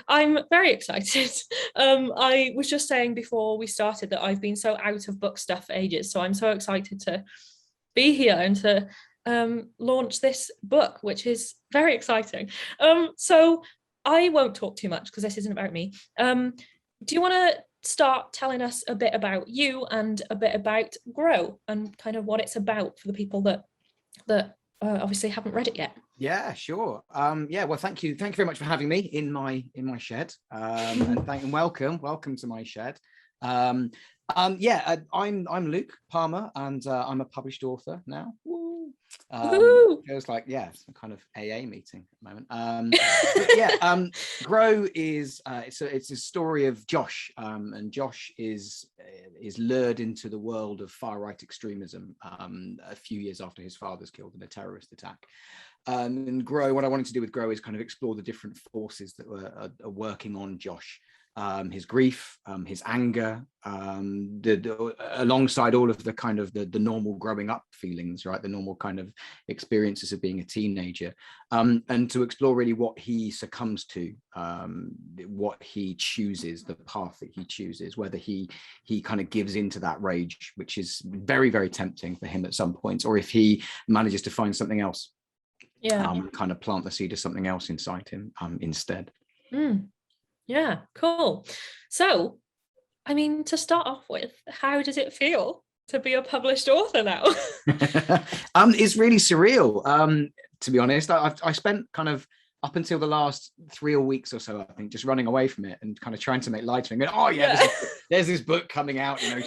I'm very excited. I was just saying before we started that I've been so out of book stuff for ages, so I'm so excited to be here and to launch this book, which is very exciting. So I won't talk too much because this isn't about me. Do you want to start telling us a bit about you and a bit about Grow and kind of what it's about for the people that obviously haven't read it yet? Yeah, sure. Yeah, well, thank you very much for having me in my shed. And welcome to my shed. Yeah, I'm Luke Palmer, and I'm a published author now. Woo. Feels like, yeah, some kind of AA meeting at the moment. But yeah, Grow is it's a story of Josh, and Josh is lured into the world of far right extremism a few years after his father's killed in a terrorist attack. And Grow, what I wanted to do with Grow is kind of explore the different forces that are working on Josh. His grief, his anger, alongside all of the kind of the normal growing up feelings, right? The normal kind of experiences of being a teenager, and to explore really what he succumbs to, what he chooses, the path that he chooses, whether he kind of gives into that rage, which is very, very tempting for him at some points, or if he manages to find something else, kind of plant the seed of something else inside him instead. Yeah, cool. So, I mean, to start off with, how does it feel to be a published author now? It's really surreal. To be honest, I spent kind of up until the last 3 weeks or so, I think, just running away from it and kind of trying to make light of it. And going, oh yeah, there's this book coming out, soon.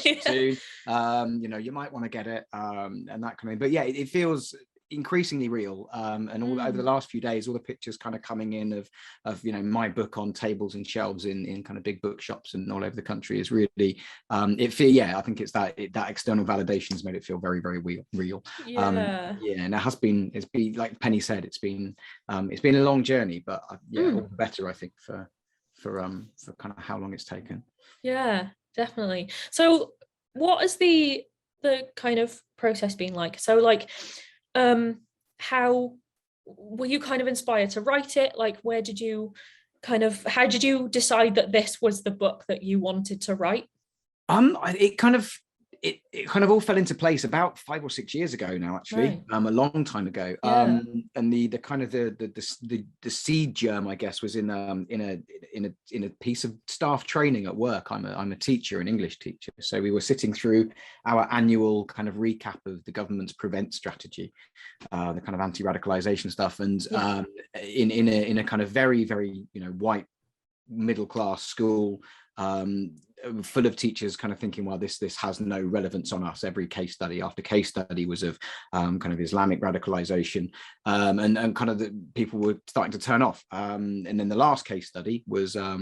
You might want to get it, and that kind of thing. But yeah, it feels increasingly real, and all over the last few days, all the pictures kind of coming in of my book on tables and shelves in kind of big bookshops and all over the country is really I think it's that external validation has made it feel very, very real. And it's been like Penny said, it's been a long journey, but all the better, I think, for kind of how long it's taken. Yeah, definitely. So what is the kind of process been like? So like how were you kind of inspired to write it? Like, how did you decide that this was the book that you wanted to write? It kind of all fell into place about 5 or 6 years ago now, actually. Right. A long time ago. And the kind of the seed germ, I guess, was in a piece of staff training at work. I'm a teacher, an English teacher, so we were sitting through our annual kind of recap of the government's prevent strategy, the kind of anti-radicalization stuff, and in a kind of very, very white middle class school, full of teachers kind of thinking, well, this has no relevance on us. Every case study after case study was of kind of Islamic radicalization, and kind of the people were starting to turn off. And then the last case study was a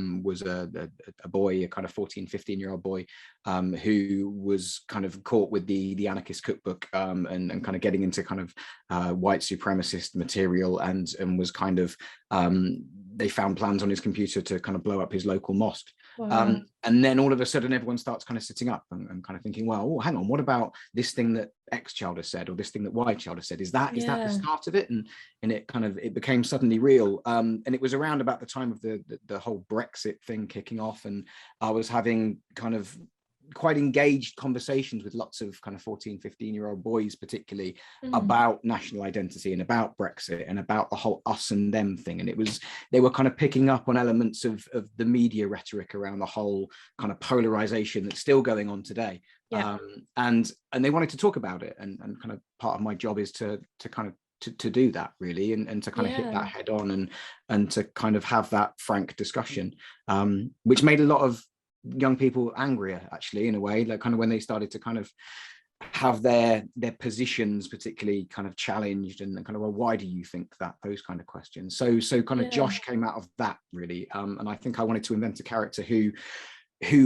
boy, a kind of 14-15-year-old boy, who was kind of caught with the anarchist cookbook, and kind of getting into kind of white supremacist material, and was kind of they found plans on his computer to kind of blow up his local mosque. Wow. And then all of a sudden everyone starts kind of sitting up and kind of thinking, well, hang on, what about this thing that X child has said, or this thing that Y child has said? Is that the start of it? And it became suddenly real. And it was around about the time of the whole Brexit thing kicking off, and I was having kind of quite engaged conversations with lots of kind of 14-15-year-old boys, particularly about national identity and about Brexit and about the whole us and them thing. And they were kind of picking up on elements of the media rhetoric around the whole kind of polarization that's still going on today. And they wanted to talk about it, and kind of part of my job is to kind of to do that, really, and to kind of hit that head on, and to kind of have that frank discussion, which made a lot of young people angrier, actually, in a way, like kind of when they started to kind of have their positions particularly kind of challenged, and kind of, well, why do you think that, those kind of questions. So kind of Josh came out of that, really, and I think I wanted to invent a character who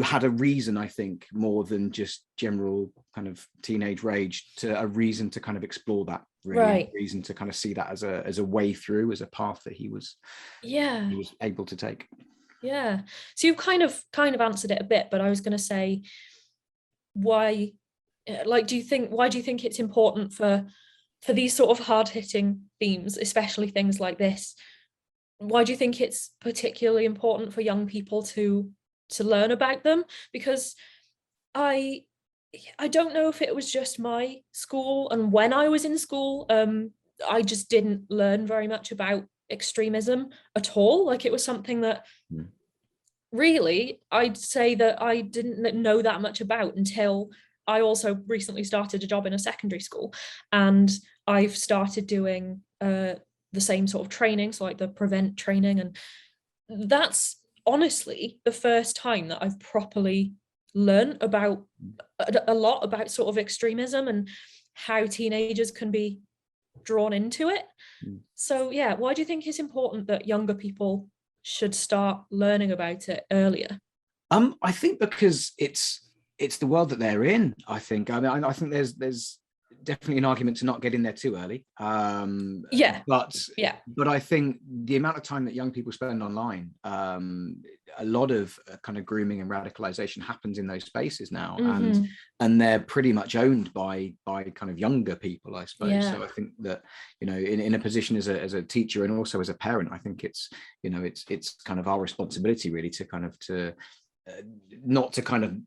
had a reason, I think, more than just general kind of teenage rage, to a reason to kind of explore that, really, a reason to kind of see that as a way through, as a path that he was able to take. Yeah. So you've kind of answered it a bit, but I was going to say, why do you think it's important for these sort of hard-hitting themes, especially things like this, why do you think it's particularly important for young people to learn about them? Because I don't know if it was just my school, and when I was in school, I just didn't learn very much about extremism at all. Like, it was something that really, I'd say that I didn't know that much about until I also recently started a job in a secondary school, and I've started doing the same sort of training, so like the prevent training, and that's honestly the first time that I've properly learned about a lot about sort of extremism and how teenagers can be drawn into it. So yeah, why do you think it's important that younger people should start learning about it earlier? I think because it's the world that they're in. I think. I mean, I think there's definitely an argument to not get in there too early. But I think the amount of time that young people spend online, a lot of kind of grooming and radicalization happens in those spaces now, and they're pretty much owned by kind of younger people, I suppose. So I think that, you know, in a position as a teacher and also as a parent, I think it's, you know, it's kind of our responsibility really to kind of not to kind of,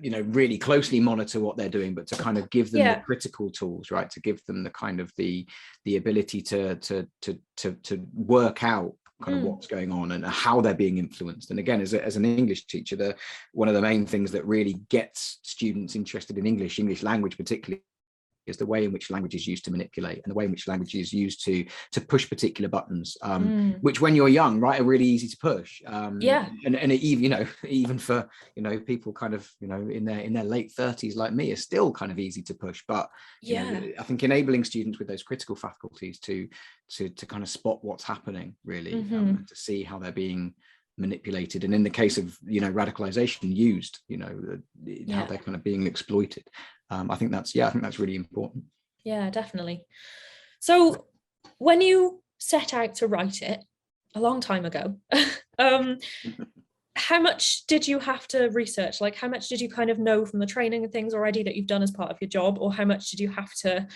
you know, really closely monitor what they're doing, but to kind of give them the critical tools, right? To give them the kind of the ability to work out kind of what's going on and how they're being influenced. And again, as an English teacher, one of the main things that really gets students interested in English language particularly, is the way in which language is used to manipulate, and the way in which language is used to push particular buttons, which when you're young, right, are really easy to push. And it, even, you know, even for, you know, people kind of, you know, in their late 30s like me, is still kind of easy to push. But you know, I think enabling students with those critical faculties to kind of spot what's happening really, to see how they're being manipulated, and in the case of, you know, radicalization, used, you know, how they're kind of being exploited. I think that's really important. Yeah, definitely. So when you set out to write it a long time ago, how much did you have to research? Like, how much did you kind of know from the training and things already that you've done as part of your job, or how much did you have to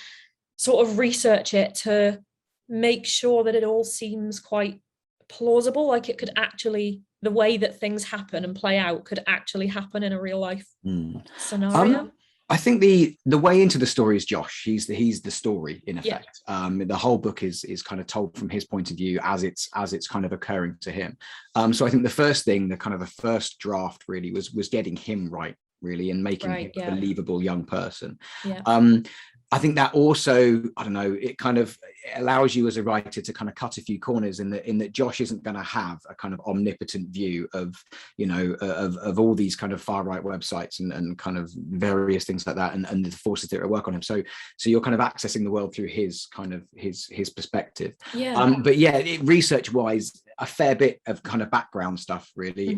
sort of research it to make sure that it all seems quite plausible, like it could actually, the way that things happen and play out could actually happen in a real life scenario? I think the way into the story is Josh. He's the story in effect. The whole book is kind of told from his point of view as it's kind of occurring to him. So I think the first thing, the first draft really was getting him right, really, and making him a believable young person. I think that also, I don't know, it kind of allows you as a writer to kind of cut a few corners in that Josh isn't going to have a kind of omnipotent view of, you know, of all these kind of far right websites and kind of various things like that, and the forces that are at work on him. So you're kind of accessing the world through his kind of his perspective. But yeah, research wise, a fair bit of kind of background stuff really.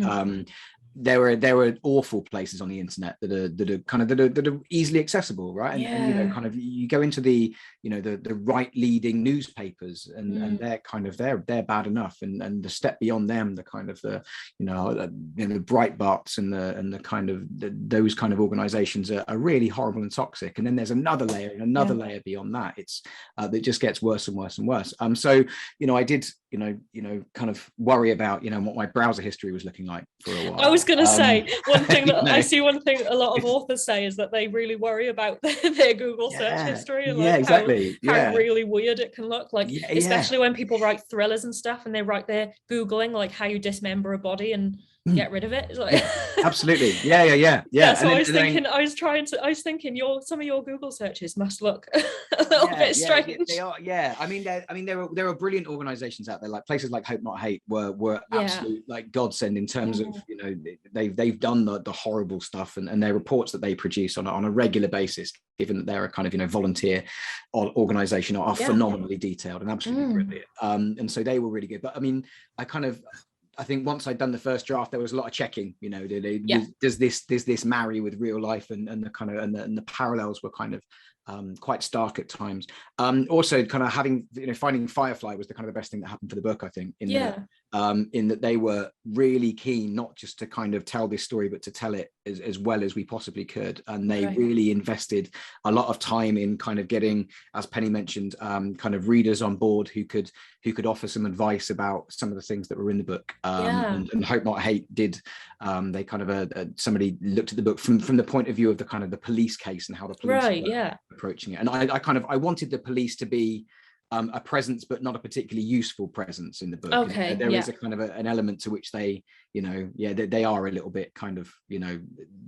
There were awful places on the internet that are easily accessible, right? And you know, kind of you go into the, you know, the right leading newspapers, and they're kind of they're bad enough, and the step beyond them, the kind of the, you know, the Breitbarts and the kind of those kind of organizations are really horrible and toxic. And then there's another layer and another layer beyond that. It's that just gets worse and worse and worse. So, you know, I did, you know, kind of worry about, you know, what my browser history was looking like for a while. I was going to say, one thing that I see, one thing a lot of authors say is that they really worry about their Google search history, and like how really weird it can look, like especially when people write thrillers and stuff, and they write their Googling like how you dismember a body and get rid of it. It's like absolutely. Yeah. So I was thinking some of your Google searches must look a little bit strange. They are. There are brilliant organizations out there, like places like Hope Not Hate were absolute like godsend in terms of, you know, they've done the horrible stuff, and their reports that they produce on a regular basis, given that they're a kind of, you know, volunteer organization, are phenomenally detailed and absolutely brilliant. And so they were really good. But I mean, I think once I'd done the first draft, there was a lot of checking, you know, does this marry with real life, and the kind of and the parallels were kind of quite stark at times. Also kind of having, finding Firefly was the kind of the best thing that happened for the book, I think, in that they were really keen not just to kind of tell this story, but to tell it as well as we possibly could. And they really invested a lot of time in kind of getting, as Penny mentioned, kind of readers on board who could offer some advice about some of the things that were in the book. And Hope Not Hate did. They kind of somebody looked at the book from the point of view of the kind of the police case and how the police were approaching it. And I wanted the police to be a presence, but not a particularly useful presence in the book. Okay, there is a kind of an element to which they, they are a little bit kind of,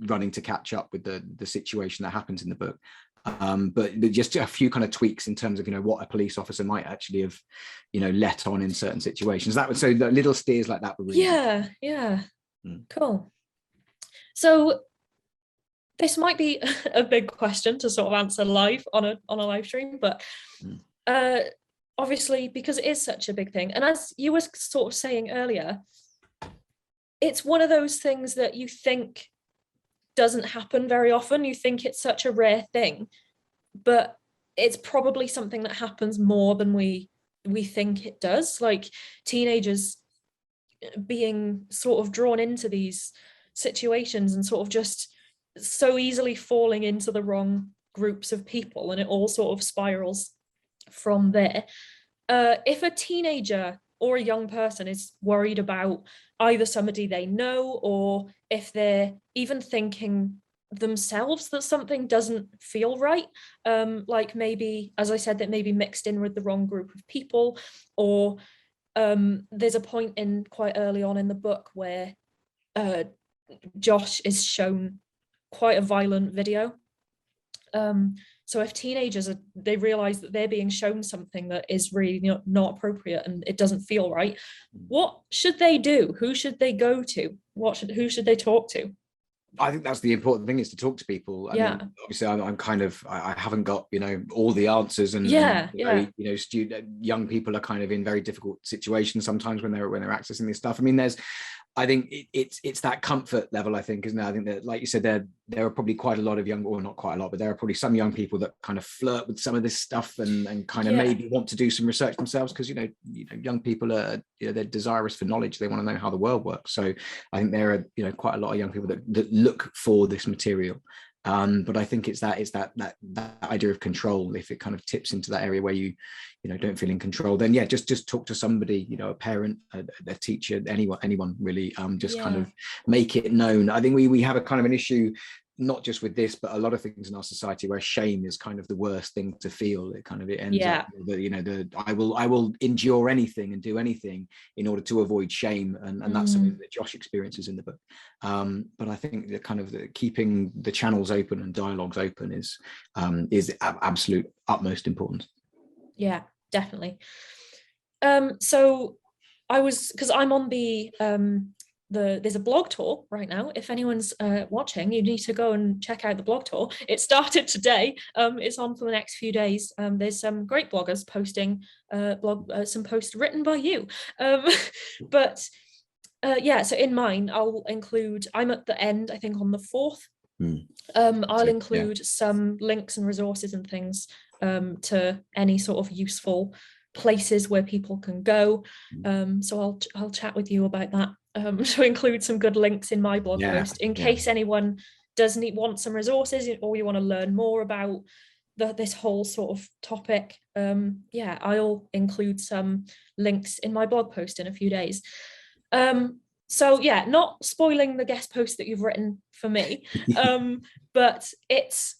running to catch up with the situation that happens in the book. But just a few kind of tweaks in terms of, what a police officer might actually have, let on in certain situations. So the little steers like that were really cool. So this might be a big question to sort of answer live on a live stream, but obviously, because it is such a big thing, and as you were sort of saying earlier, it's one of those things that you think doesn't happen very often. You think it's such a rare thing, but it's probably something that happens more than we think it does. Like teenagers being sort of drawn into these situations and sort of just so easily falling into the wrong groups of people, and it all sort of spirals from there. If a teenager or a young person is worried about either somebody they know, or if they're even thinking themselves that something doesn't feel right, like maybe, as I said, that maybe mixed in with the wrong group of people, or there's a point in quite early on in the book where Josh is shown quite a violent video. So if teenagers they realize that they're being shown something that is really not appropriate and it doesn't feel right, what should they do? Who should they go to? Who should they talk to? I think that's the important thing, is to talk to people. I mean, obviously I'm kind of, I haven't got, all the answers, and young people are kind of in very difficult situations sometimes when they're accessing this stuff. I mean, I think it's that comfort level, I think, isn't it? I think that, like you said, there are probably quite a lot of young, or not quite a lot, but there are probably some young people that kind of flirt with some of this stuff and kind of maybe want to do some research themselves, because young people are, they're desirous for knowledge. They want to know how the world works. So I think there are quite a lot of young people that look for this material. But I think it's that idea of control. If it kind of tips into that area where you don't feel in control, then just talk to somebody, a parent, a teacher, anyone really. Kind of make it known. I think we have a kind of an issue, not just with this, but a lot of things in our society, where shame is kind of the worst thing to feel. It ends up that, I will endure anything and do anything in order to avoid shame, and that's something that Josh experiences in the book. But I think the kind of keeping the channels open and dialogues open is absolute utmost importance. Yeah, definitely. So because I'm on there's a blog tour right now. If anyone's watching, you need to go and check out the blog tour. It started today. It's on for the next few days. There's some great bloggers posting some posts written by you. So in mine, I'll include, I'm at the end, I think on the 4th. I'll include some links and resources and things to any sort of useful places where people can go. So I'll chat with you about that. To include some good links in my blog post in case anyone does want some resources, or you want to learn more about this whole sort of topic. I'll include some links in my blog post in a few days. Not spoiling the guest post that you've written for me, but it's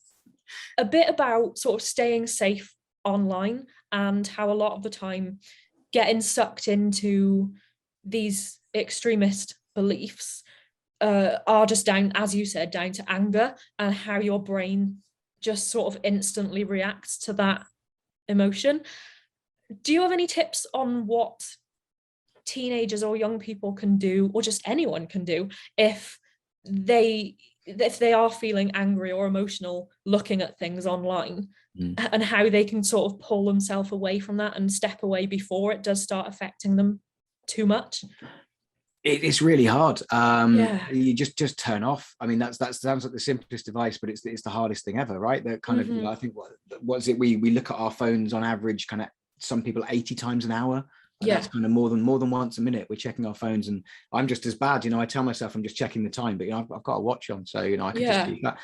a bit about sort of staying safe online, and how a lot of the time getting sucked into these extremist beliefs are just down, as you said, down to anger, and how your brain just sort of instantly reacts to that emotion. Do you have any tips on what teenagers or young people can do, or just anyone can do, if they are feeling angry or emotional looking at things online, and how they can sort of pull themselves away from that and step away before it does start affecting them too much? It's really hard. Yeah. You just turn off. I mean, that sounds like the simplest device, but it's the hardest thing ever, right? That kind of, you know, I think what's it? We look at our phones on average, kind of some people 80 times an hour. And Yeah. that's kind of more than once a minute we're checking our phones, and I'm just as bad. You know, I tell myself I'm just checking the time, but you know, I've got a watch on, so you know I could just do that.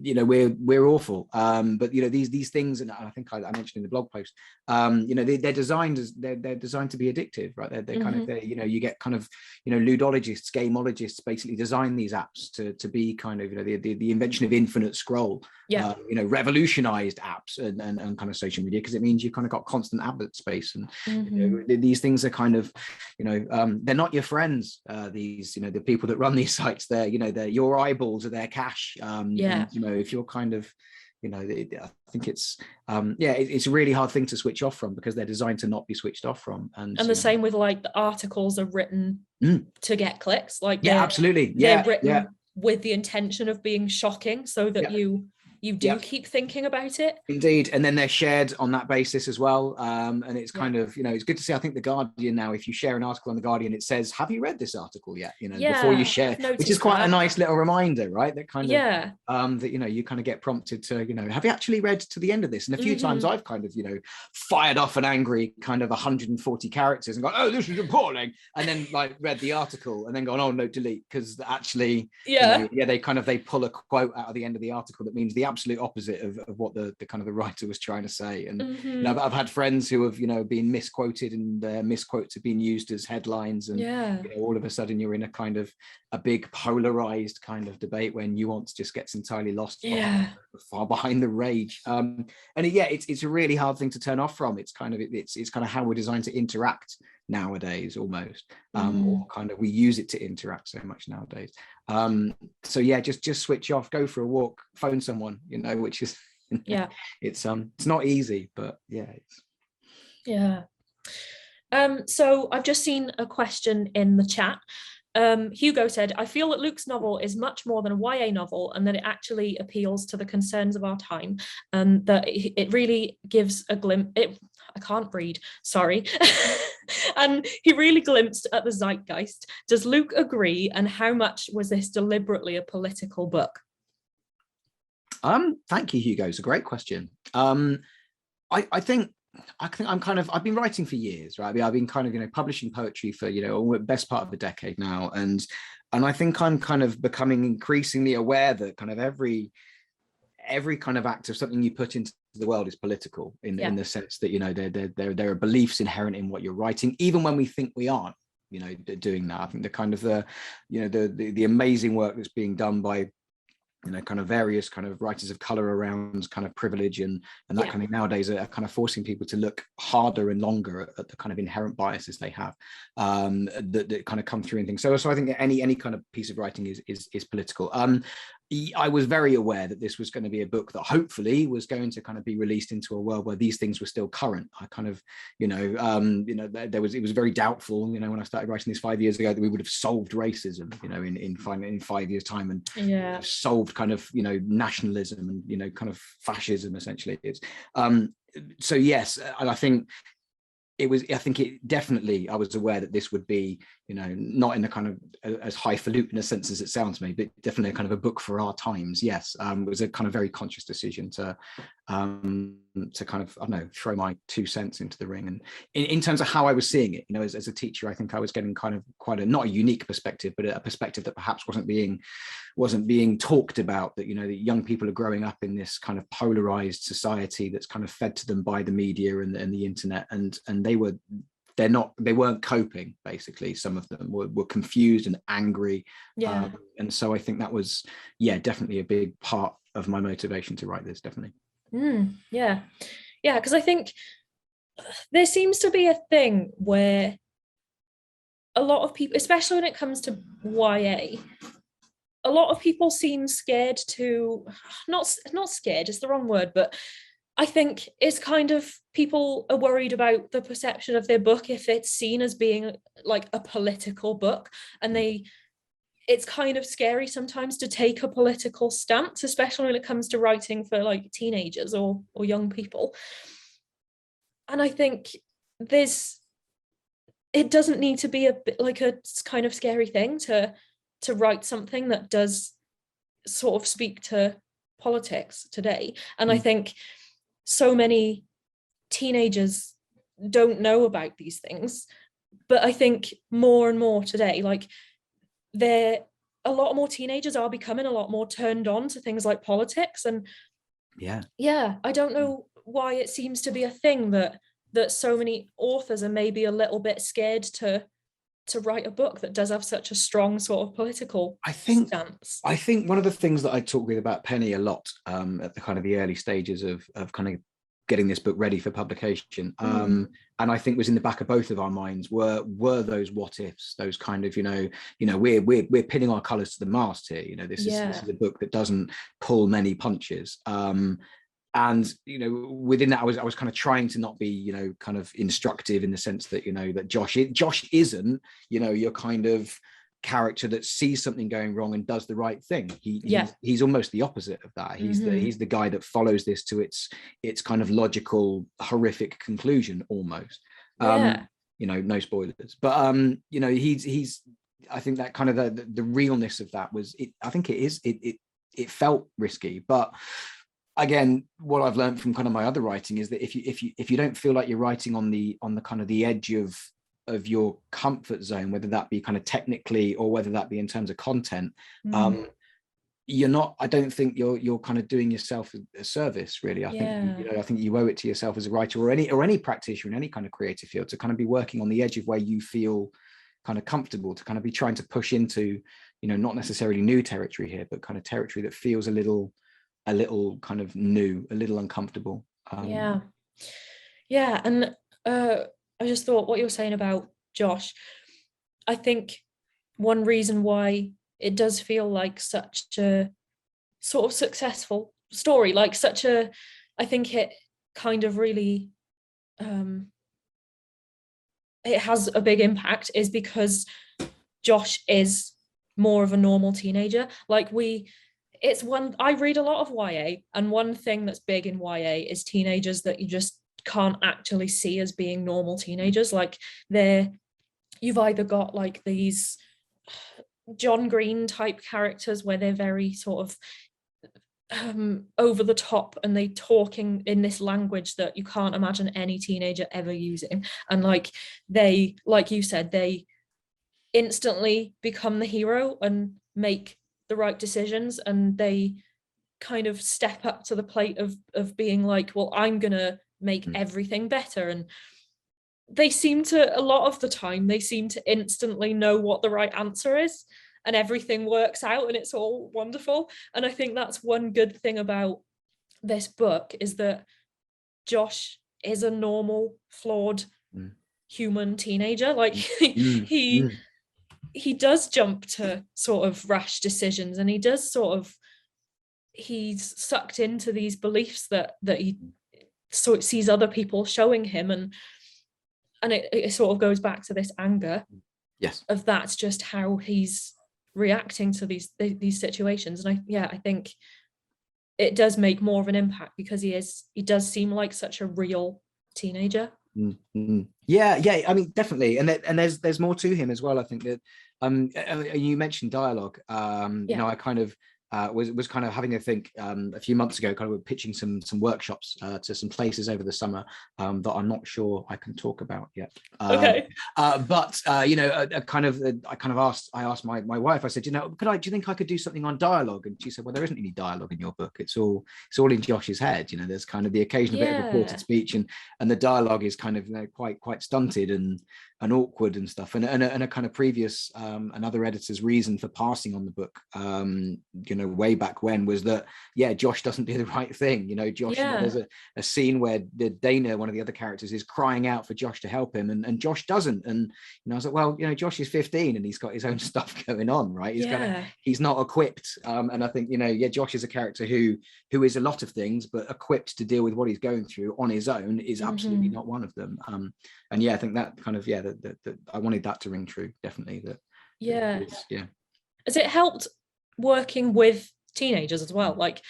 You know, we're awful. But you know, these things, and I think I mentioned in the blog post, you know, they're designed to be addictive, right? They're kind of, you know, you get kind of, you know, ludologists, gameologists basically design these apps to be kind of, you know, the invention of infinite scroll. You know, revolutionized apps and kind of social media, because it means you've kind of got constant advert space, and you know, these things are kind of, you know, they're not your friends. These, you know, the people that run these sites, they're, you know, they're your eyeballs are their cash. And, you know, if you're kind of, you know, I think it's it's a really hard thing to switch off from, because they're designed to not be switched off from. And the same with like the articles are written to get clicks, like absolutely, they're written with the intention of being shocking, so that you do keep thinking about it. Indeed. And then they're shared on that basis as well. And it's kind of, you know, it's good to see. I think the Guardian now, if you share an article on the Guardian, it says, have you read this article yet? You know, before you share, which is quite a nice little reminder, right? That kind of, that, you know, you kind of get prompted to, you know, have you actually read to the end of this? And a few times I've kind of, you know, fired off an angry kind of 140 characters and gone, oh, this is appalling. And then like read the article and then gone, oh no, delete. Because actually, you know, they pull a quote out of the end of the article that means the absolute opposite of what the kind of the writer was trying to say. And you know, I've had friends who have, you know, been misquoted, and their misquotes have been used as headlines, and you know, all of a sudden you're in a kind of a big polarized kind of debate where nuance just gets entirely lost far behind the rage. And it's a really hard thing to turn off from. It's kind of how we're designed to interact nowadays, almost, or kind of we use it to interact so much nowadays. So yeah, just switch off, go for a walk, phone someone, you know, which is it's not easy, but so I've just seen a question in the chat. Hugo said, I feel that Luke's novel is much more than a YA novel, and that it actually appeals to the concerns of our time, and that it really gives a glimpse. I can't read, sorry. And he really glimpsed at the zeitgeist. Does Luke agree? And how much was this deliberately a political book? Thank you, Hugo. It's a great question. I think I've been writing for years, right? I mean, I've been kind of, you know, publishing poetry for, you know, the best part of a decade now. And I think I'm kind of becoming increasingly aware that kind of every kind of act of something you put into the world is political in the sense that, you know, there are beliefs inherent in what you're writing, even when we think we aren't, you know, doing that. I think the kind of the amazing work that's being done by, you know, kind of various kind of writers of color around kind of privilege and that kind of nowadays are kind of forcing people to look harder and longer at the kind of inherent biases they have, that kind of come through and things. So I think any kind of piece of writing is political. I was very aware that this was going to be a book that hopefully was going to kind of be released into a world where these things were still current. I kind of, it was very doubtful, you know, when I started writing this 5 years ago, that we would have solved racism, you know, in 5 years' time, and solved kind of, you know, nationalism and, you know, kind of fascism, essentially. It's so yes, and I think I was aware that this would be, you know, not in a kind of as highfalutin a sense as it sounds to me, but definitely a kind of a book for our times. Yes, it was a kind of very conscious decision to kind of, I don't know, throw my 2 cents into the ring. And in terms of how I was seeing it, you know, as a teacher, I think I was getting kind of quite not a unique perspective, but a perspective that perhaps wasn't being talked about, that, you know, that young people are growing up in this kind of polarized society that's kind of fed to them by the media and the internet, and they weren't coping, basically. Some of them were confused and angry. And so I think that was definitely a big part of my motivation to write this, definitely. Because I think there seems to be a thing where a lot of people, especially when it comes to YA, a lot of people seem scared to, not scared, it's the wrong word, but I think it's kind of, people are worried about the perception of their book if it's seen as being like a political book, and it's kind of scary sometimes to take a political stance, especially when it comes to writing for like teenagers or young people. And I think there's it doesn't need to be a bit like a kind of scary thing to write something that does sort of speak to politics today. And I think so many teenagers don't know about these things, but I think more and more today, like a lot more teenagers are becoming a lot more turned on to things like politics. And I don't know why it seems to be a thing that so many authors are maybe a little bit scared to write a book that does have such a strong sort of political stance. I think one of the things that I talk with about Penny a lot at the kind of the early stages of kind of getting this book ready for publication, and I think was in the back of both of our minds were those what ifs, those kind of, we're pinning our colours to the mast here. This is a book that doesn't pull many punches. And within that, I was kind of trying to not be kind of instructive in the sense that that Josh isn't your kind of character that sees something going wrong and does the right thing. He's almost the opposite of that. He's the guy that follows this to its kind of logical, horrific conclusion almost. No spoilers, but he's I think that kind of the realness of that was I think it felt risky, but again, what I've learned from kind of my other writing is that if you don't feel like you're writing on the kind of the edge of your comfort zone, whether that be kind of technically or whether that be in terms of content, I don't think you're kind of doing yourself a service, really. I think you owe it to yourself as a writer or any practitioner in any kind of creative field to kind of be working on the edge of where you feel kind of comfortable, to kind of be trying to push into, not necessarily new territory here, but kind of territory that feels a little kind of new, a little uncomfortable. And I just thought what you're saying about Josh, I think one reason why it does feel like such a sort of successful story, like I think it kind of really it has a big impact, is because Josh is more of a normal teenager. Like I read a lot of YA, and one thing that's big in YA is teenagers that you just can't actually see as being normal teenagers. Like you've either got like these John Green type characters where they're very sort of over the top, and they talking in this language that you can't imagine any teenager ever using, and like you said, they instantly become the hero and make the right decisions, and they kind of step up to the plate of being like, well, I'm gonna make everything better. And they seem to, a lot of the time, they seem to instantly know what the right answer is, and everything works out and it's all wonderful. And I think that's one good thing about this book, is that Josh is a normal, flawed human teenager. Like he does jump to sort of rash decisions, and he's sucked into these beliefs that he sort of sees other people showing him, and it sort of goes back to this anger of that's just how he's reacting to these situations. And I think it does make more of an impact because he does seem like such a real teenager. I mean, definitely. And there's more to him as well. I think that you mentioned dialogue. I kind of was kind of having a think a few months ago, kind of pitching some workshops to some places over the summer that I'm not sure I can talk about yet. I asked my wife, I said, do you think I could do something on dialogue? And she said, well, there isn't any dialogue in your book. It's all in Josh's head. There's kind of the occasional bit of reported speech, and the dialogue is kind of quite stunted and awkward and stuff. And a kind of previous another editor's reason for passing on the book, way back when, was that Josh doesn't do the right thing. Josh, there's a scene where Dana, one of the other characters, is crying out for Josh to help him, and Josh doesn't. And I was like, well, Josh is 15 and he's got his own stuff going on, right? He's not equipped. And I think Josh is a character who is a lot of things, but equipped to deal with what he's going through on his own is absolutely not one of them. I think that kind of that I wanted that to ring true, definitely. Has it helped working with teenagers as well? Like,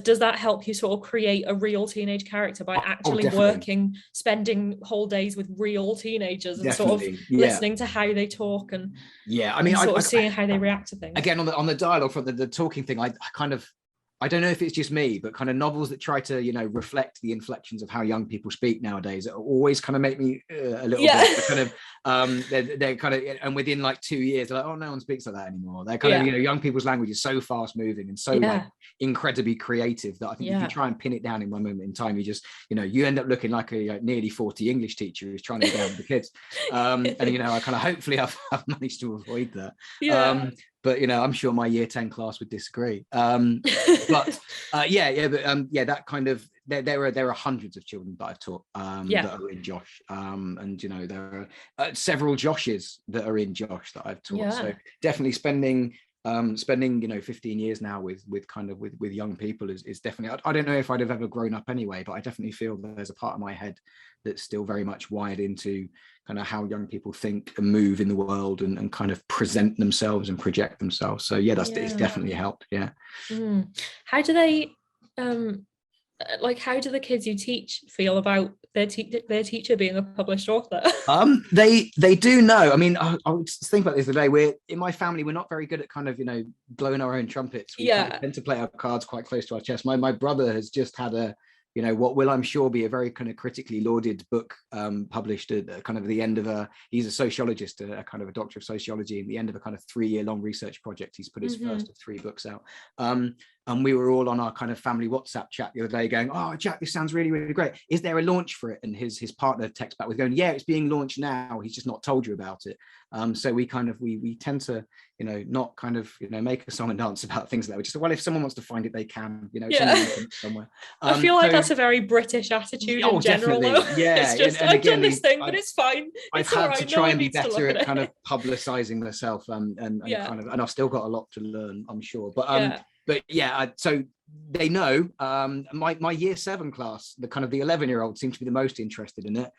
does that help you sort of create a real teenage character by actually working, spending whole days with real teenagers and sort of listening to how they talk and I mean, sort of seeing how they react to things? Again, on the dialogue for the talking thing, I kind of, I don't know if it's just me, but kind of novels that try to, you know, reflect the inflections of how young people speak nowadays always kind of make me a little bit kind of, they're kind of, and within like 2 years, they're like, oh, no one speaks like that anymore. They're kind of, you know, young people's language is so fast moving and so like incredibly creative that I think if you try and pin it down in one moment in time, you just, you know, you end up looking like a nearly 40 English teacher who's trying to get down with the kids. And, you know, I kind of, hopefully I've managed to avoid that. But, you know, I'm sure my year 10 class would disagree. But that kind of, there are hundreds of children that I've taught that are in Josh. And, you know, there are several Joshes that are in Josh that I've taught. So definitely spending, you know, 15 years now with young people is definitely, I don't know if I'd have ever grown up anyway, but I definitely feel that there's a part of my head that's still very much wired into kind of how young people think and move in the world and kind of present themselves and project themselves. So it's definitely helped. How do they like, how do the kids you teach feel about their teacher being a published author? They do know. I mean, I was thinking about this today. We're in my family, we're not very good at kind of, you know, blowing our own trumpets. We kind of tend to play our cards quite close to our chest. My brother has just had a, you know, what will I'm sure be a very kind of critically lauded book published at kind of the end of he's a sociologist, a kind of a doctor of sociology, at the end of a kind of 3-year-long research project. He's put his first of 3 books out. And we were all on our kind of family WhatsApp chat the other day going, oh, Jack, this sounds really, really great. Is there a launch for it? And his partner texts back with going, yeah, it's being launched now. He's just not told you about it. So we kind of, we tend to, you know, not kind of, you know, make a song and dance about things like that. We just, well, if someone wants to find it, they can, you know, somewhere. I feel like that's a very British attitude in general. Definitely. It's just, I've done this thing, but it's fine. I've had to try and be better at kind of publicizing myself and kind of, and I've still got a lot to learn, I'm sure. But so they know. My year 7 class, the kind of the 11-year-old seems to be the most interested in it.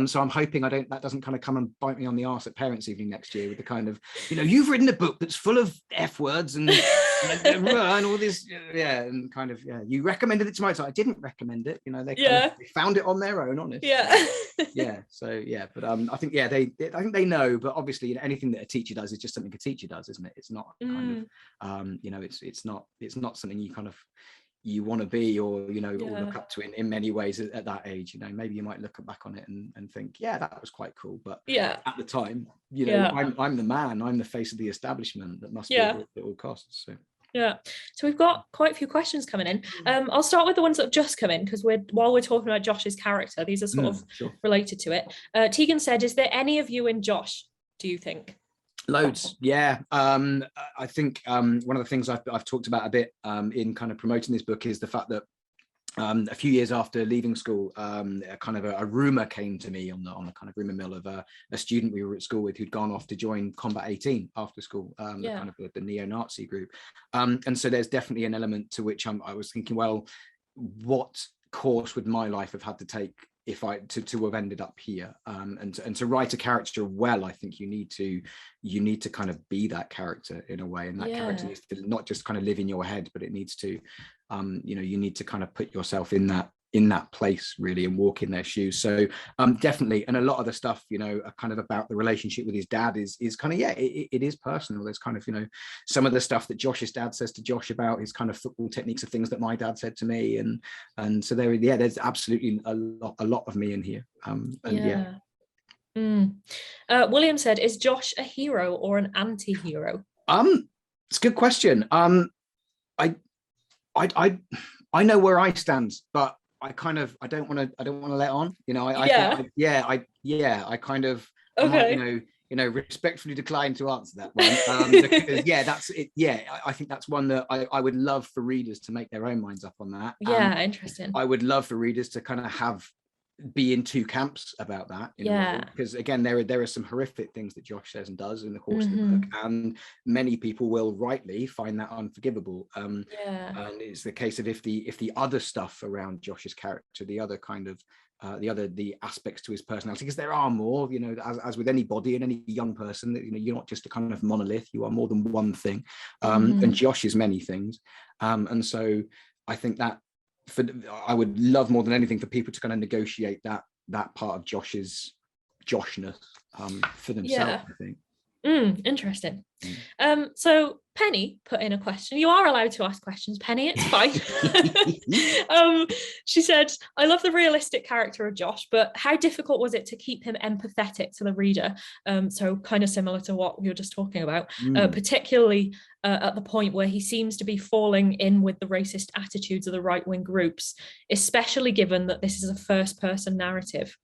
So I'm hoping that doesn't kind of come and bite me on the arse at parents' evening next year with the kind of, you know, you've written a book that's full of F words and all this, and kind of, you recommended it to my time. I didn't recommend it, you know, they found it on their own, honest. But I think I think they know, but obviously, you know, anything that a teacher does is just something a teacher does, isn't it? It's not kind of you know, it's not something you kind of you want to be, or, you know, or look up to in many ways at that age. You know, maybe you might look back on it and think, yeah, that was quite cool, but at the time, you know, I'm the man, I'm the face of the establishment that must be at all costs. So we've got quite a few questions coming in. I'll start with the ones that have just come in, because while we're talking about Josh's character, these are sort of related to it. Tegan said, is there any of you in Josh, do you think? Loads, I think one of the things I've talked about a bit in kind of promoting this book is the fact that a few years after leaving school, kind of a rumor came to me on the kind of rumor mill of a student we were at school with who'd gone off to join Combat 18 after school, kind of the neo-Nazi group. And so there's definitely an element to which I was thinking, well, what course would my life have had to take if I to have ended up here, and to write a character well, I think you need to kind of be that character in a way, and that character needs to not just kind of live in your head, but it needs to you know, you need to kind of put yourself in that place really and walk in their shoes. So definitely, and a lot of the stuff, you know, kind of about the relationship with his dad is kind of it is personal. There's kind of, you know, some of the stuff that Josh's dad says to Josh about his kind of football techniques are things that my dad said to me, and so there's absolutely a lot of me in here. William said, is Josh a hero or an anti-hero? It's a good question. I know where I stand, but I don't want to let on, you know. I kind of might, you know, respectfully decline to answer that one, because that's it. I think that's one that I would love for readers to make their own minds up on that. Interesting. I would love for readers to kind of be in 2 camps about that, because again, there are some horrific things that Josh says and does in the course of the book, and many people will rightly find that unforgivable. And it's the case of if the other stuff around Josh's character, the other kind of the aspects to his personality, because there are more, you know, as with anybody and any young person, that, you know, you're not just a kind of monolith, you are more than one thing. And Josh is many things. And so I think that I would love more than anything for people to kind of negotiate that part of Josh's Joshness for themselves, I think. Interesting. So Penny put in a question. You are allowed to ask questions, Penny, it's fine. She said, I love the realistic character of Josh, but how difficult was it to keep him empathetic to the reader? So kind of similar to what we were just talking about, particularly at the point where he seems to be falling in with the racist attitudes of the right-wing groups, especially given that this is a first-person narrative.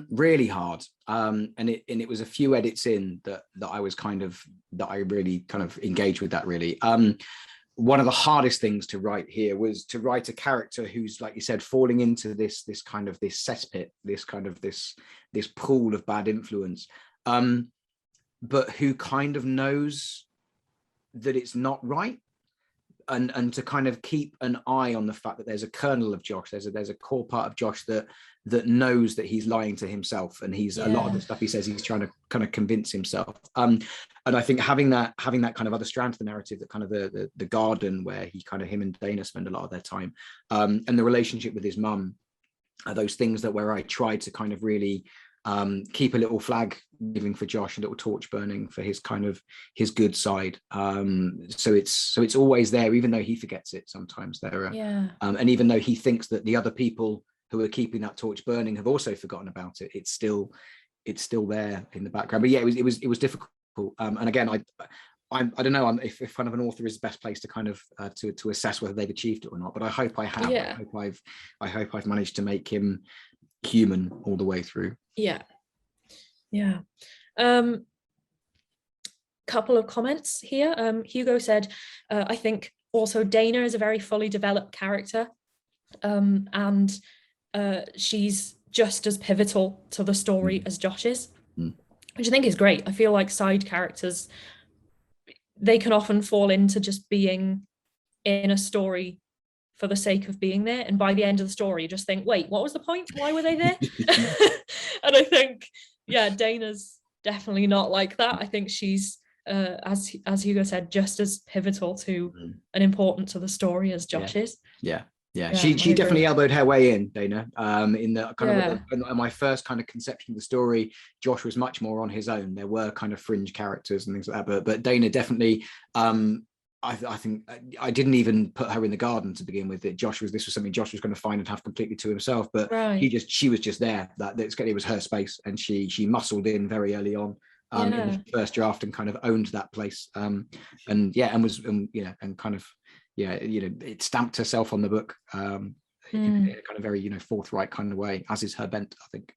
Really hard. And it was a few edits in that I was that I really kind of engaged with that, really. One of the hardest things to write here was to write a character who's, like you said, falling into this cesspit, this pool of bad influence, but who kind of knows that it's not right. And to kind of keep an eye on the fact that there's a kernel of Josh, there's a core part of Josh that knows that he's lying to himself, and he's a lot of the stuff he says he's trying to kind of convince himself. And I think having that kind of other strand to the narrative, that kind of the garden where him and Dana spend a lot of their time, and the relationship with his mum, are those things where I tried to kind of really keep a little flag giving for Josh, a little torch burning for his good side. So it's always there, even though he forgets it sometimes. And even though he thinks that the other people who are keeping that torch burning have also forgotten about it, it's still there in the background. But yeah, it was difficult. And again, I don't know if kind of an author is the best place to kind of to assess whether they've achieved it or not. But I hope I have. Yeah. I hope I've managed to make him human all the way through. Yeah. Couple of comments here. Hugo said, I think also Dana is a very fully developed character, and she's just as pivotal to the story as Josh is, which I think is great. I feel like side characters, they can often fall into just being in a story for the sake of being there, and by the end of the story you just think, wait, what was the point? Why were they there? And I think, yeah, Dana's definitely not like that. I think she's as Hugo said, just as pivotal to and important to the story as Josh is. Yeah, she definitely elbowed her way in, Dana. In the kind of my first kind of conception of the story, Josh was much more on his own. There were kind of fringe characters and things like that, but Dana definitely. I think I didn't even put her in the garden to begin with. This was something Josh was going to find and have completely to himself. But she was just there. It was her space, and she muscled in very early on in the first draft and kind of owned that place. It stamped herself on the book in a kind of very forthright kind of way, as is her bent, I think.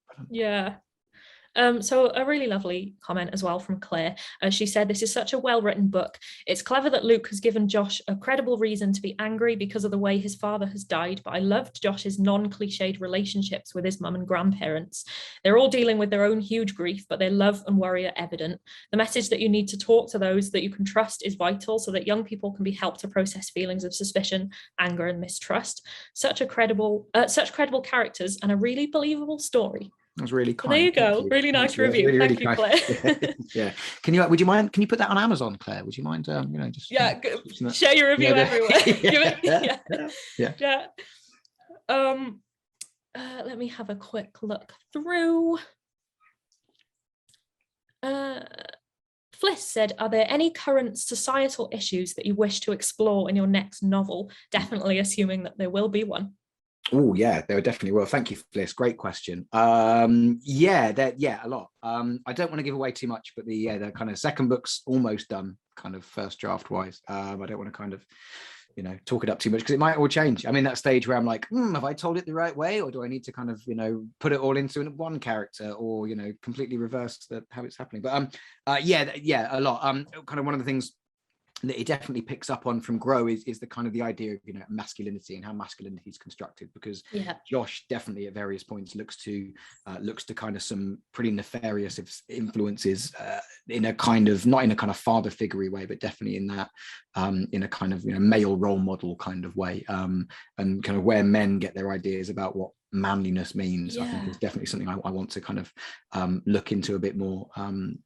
So a really lovely comment as well from Claire. She said, this is such a well-written book. It's clever that Luke has given Josh a credible reason to be angry because of the way his father has died, but I loved Josh's non-cliched relationships with his mum and grandparents. They're all dealing with their own huge grief, but their love and worry are evident. The message that you need to talk to those that you can trust is vital so that young people can be helped to process feelings of suspicion, anger and mistrust. Such credible characters and a really believable story. That was really kind. There you go. Really nice review. Really, Thank you, Claire. Yeah. Would you mind? Can you put that on Amazon, Claire? Would you mind? Just share your review everywhere. Let me have a quick look through. Fliss said, are there any current societal issues that you wish to explore in your next novel? Definitely assuming that there will be one. Oh yeah, there definitely will. Thank you, Fliss. Great question. A lot. I don't want to give away too much, but the kind of second book's almost done, kind of first draft wise. I don't want to kind of talk it up too much because it might all change. I'm in that stage where I'm like, have I told it the right way, or do I need to kind of put it all into one character, or completely reverse how it's happening? But a lot. Kind of one of the things that it definitely picks up on from Grow is the kind of the idea of, you know, masculinity and how masculinity is constructed, because Josh definitely at various points looks to kind of some pretty nefarious influences in a kind of, not in a kind of father figure way, but definitely in that in a kind of, you know, male role model kind of way, and kind of where men get their ideas about what manliness means. I think it's definitely something I want to kind of look into a bit more, and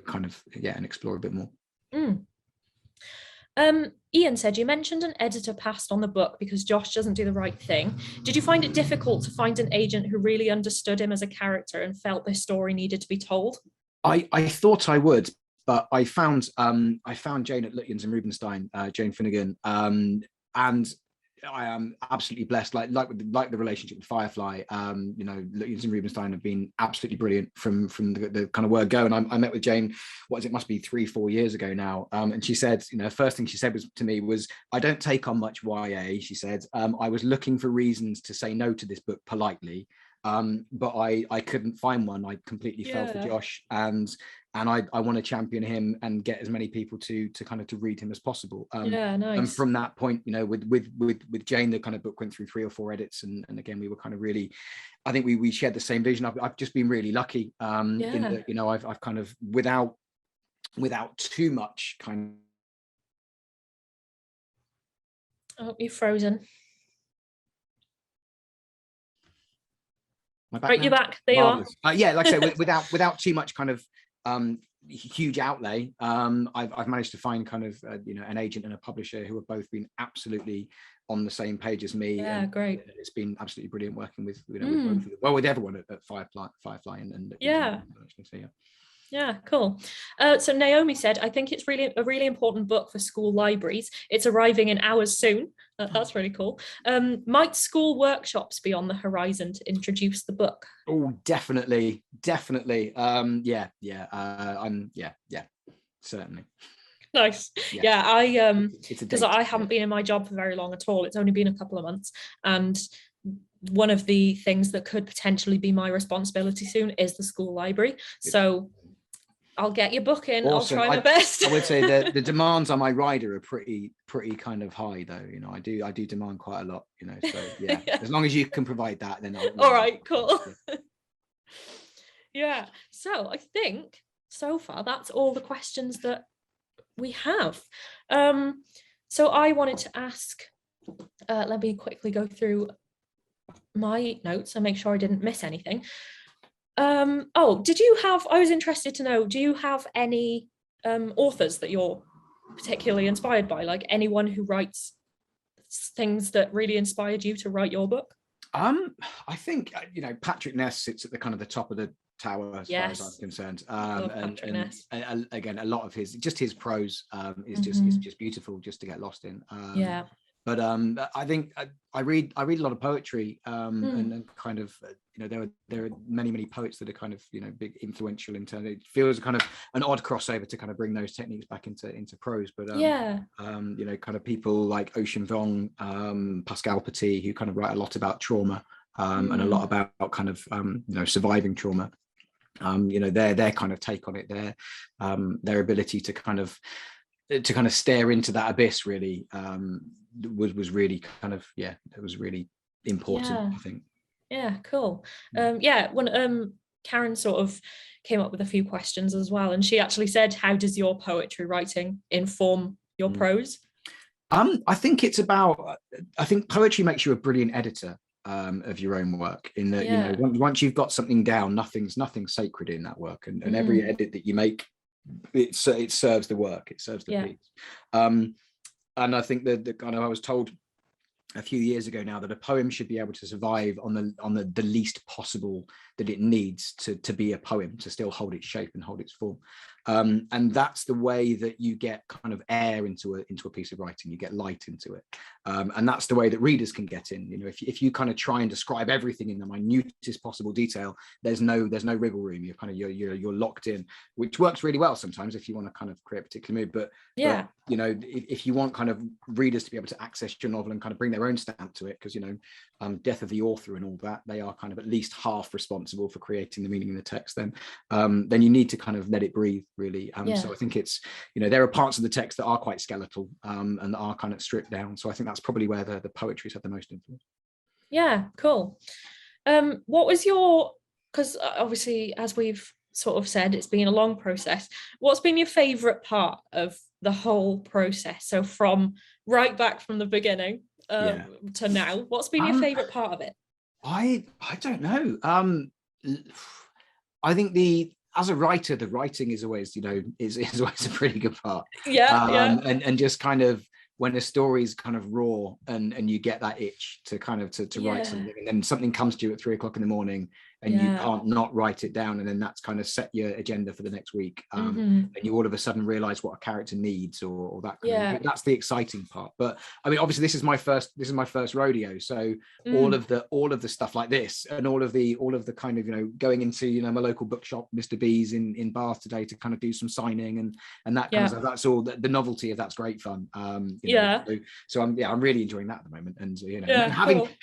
kind of and explore a bit more. Ian said, you mentioned an editor passed on the book because Josh doesn't do the right thing. Did you find it difficult to find an agent who really understood him as a character and felt this story needed to be told? I thought I would, but I found Jane at Lutyens and Rubinstein, Jane Finnegan, and I am absolutely blessed. Like the relationship with Firefly, you know, Lutyens and Rubinstein have been absolutely brilliant from the kind of word go. And I met with Jane, it must be 3-4 years ago now. And she said, you know, first thing she said to me was, I don't take on much YA. She said, I was looking for reasons to say no to this book politely. But I couldn't find one. I completely fell for Josh, and I want to champion him and get as many people to read him as possible. Nice. And from that point, you know, with Jane, the kind of book went through 3 or 4 edits, and again, we were kind of really, I think we shared the same vision. I've just been really lucky, in that, you know, I've kind of without too much kind of. Oh, you're frozen. Right, you're back. There Marvelous. You are. Yeah, like I said, without too much kind of huge outlay, I've managed to find kind of you know, an agent and a publisher who have both been absolutely on the same page as me. Yeah, great. It's been absolutely brilliant working with, you know, with both of them. With everyone at Firefly and Yeah, cool. So Naomi said, I think it's really a really important book for school libraries. It's arriving in ours soon. That's really cool. Might school workshops be on the horizon to introduce the book? Oh, definitely. Yeah, certainly. Nice. Yeah, I because I haven't been in my job for very long at all. It's only been a couple of months, and one of the things that could potentially be my responsibility soon is the school library. So I'll get your book in. Awesome. I'll try my best. I would say the demands on my rider are pretty kind of high, though. You know, I do demand quite a lot. You know, so yeah. As long as you can provide that, then all right, cool. Yeah. So I think so far that's all the questions that we have. So I wanted to ask. Let me quickly go through my notes and make sure I didn't miss anything. Did you have, I was interested to know, do you have any authors that you're particularly inspired by, like anyone who writes things that really inspired you to write your book? I think, you know, Patrick Ness sits at the kind of the top of the tower as far as I'm concerned. And again, a lot of his prose is just beautiful just to get lost in. But I think I read a lot of poetry, and kind of, you know, there are many poets that are kind of, you know, big influential in terms. It feels kind of an odd crossover to kind of bring those techniques back into prose. But you know, kind of people like Ocean Vuong, Pascal Petit, who kind of write a lot about trauma, and a lot about kind of you know, surviving trauma. You know, their kind of take on it, their ability to kind of stare into that abyss really was really kind of, it was really important, I think. Yeah, cool. When Karen sort of came up with a few questions as well, and she actually said, how does your poetry writing inform your prose? I think it's about, I think poetry makes you a brilliant editor of your own work, in that, you know, once you've got something down, nothing's sacred in that work, and every edit that you make, it serves the work, it serves the piece. And I think that the kind of, I was told a few years ago now that a poem should be able to survive on the least possible that it needs to be a poem, to still hold its shape and hold its form. And that's the way that you get kind of air into a piece of writing, you get light into it. And that's the way that readers can get in. You know, if you kind of try and describe everything in the minutest possible detail, there's no wriggle room. You're kind of, you're locked in, which works really well sometimes if you want to kind of create a particular mood. But you know, if you want kind of readers to be able to access your novel and kind of bring their own stamp to it, because, you know, death of the author and all that, they are kind of at least half responsible for creating the meaning in the text, then you need to kind of let it breathe, really. So I think it's, you know, there are parts of the text that are quite skeletal, and that are kind of stripped down. So I think that's probably where the poetry's had the most influence. Yeah, cool. What was your, because obviously, as we've sort of said, it's been a long process. What's been your favorite part of the whole process? So from right back from the beginning to now, what's been your favorite part of it? I don't know. I think as a writer, the writing is always, you know, is always a pretty good part. And just kind of when a story's kind of raw and you get that itch to kind of to write something, and then something comes to you at 3 o'clock in the morning and you can't not write it down, and then that's kind of set your agenda for the next week, and you all of a sudden realize what a character needs, or that kind of, that's the exciting part. But I mean, obviously this is my first rodeo, so all of the stuff like this, and all of the kind of, you know, going into, you know, my local bookshop, Mr. B's in Bath today, to kind of do some signing and that kind of stuff, that's all the novelty of that's great fun. So I'm really enjoying that at the moment, and, you know, and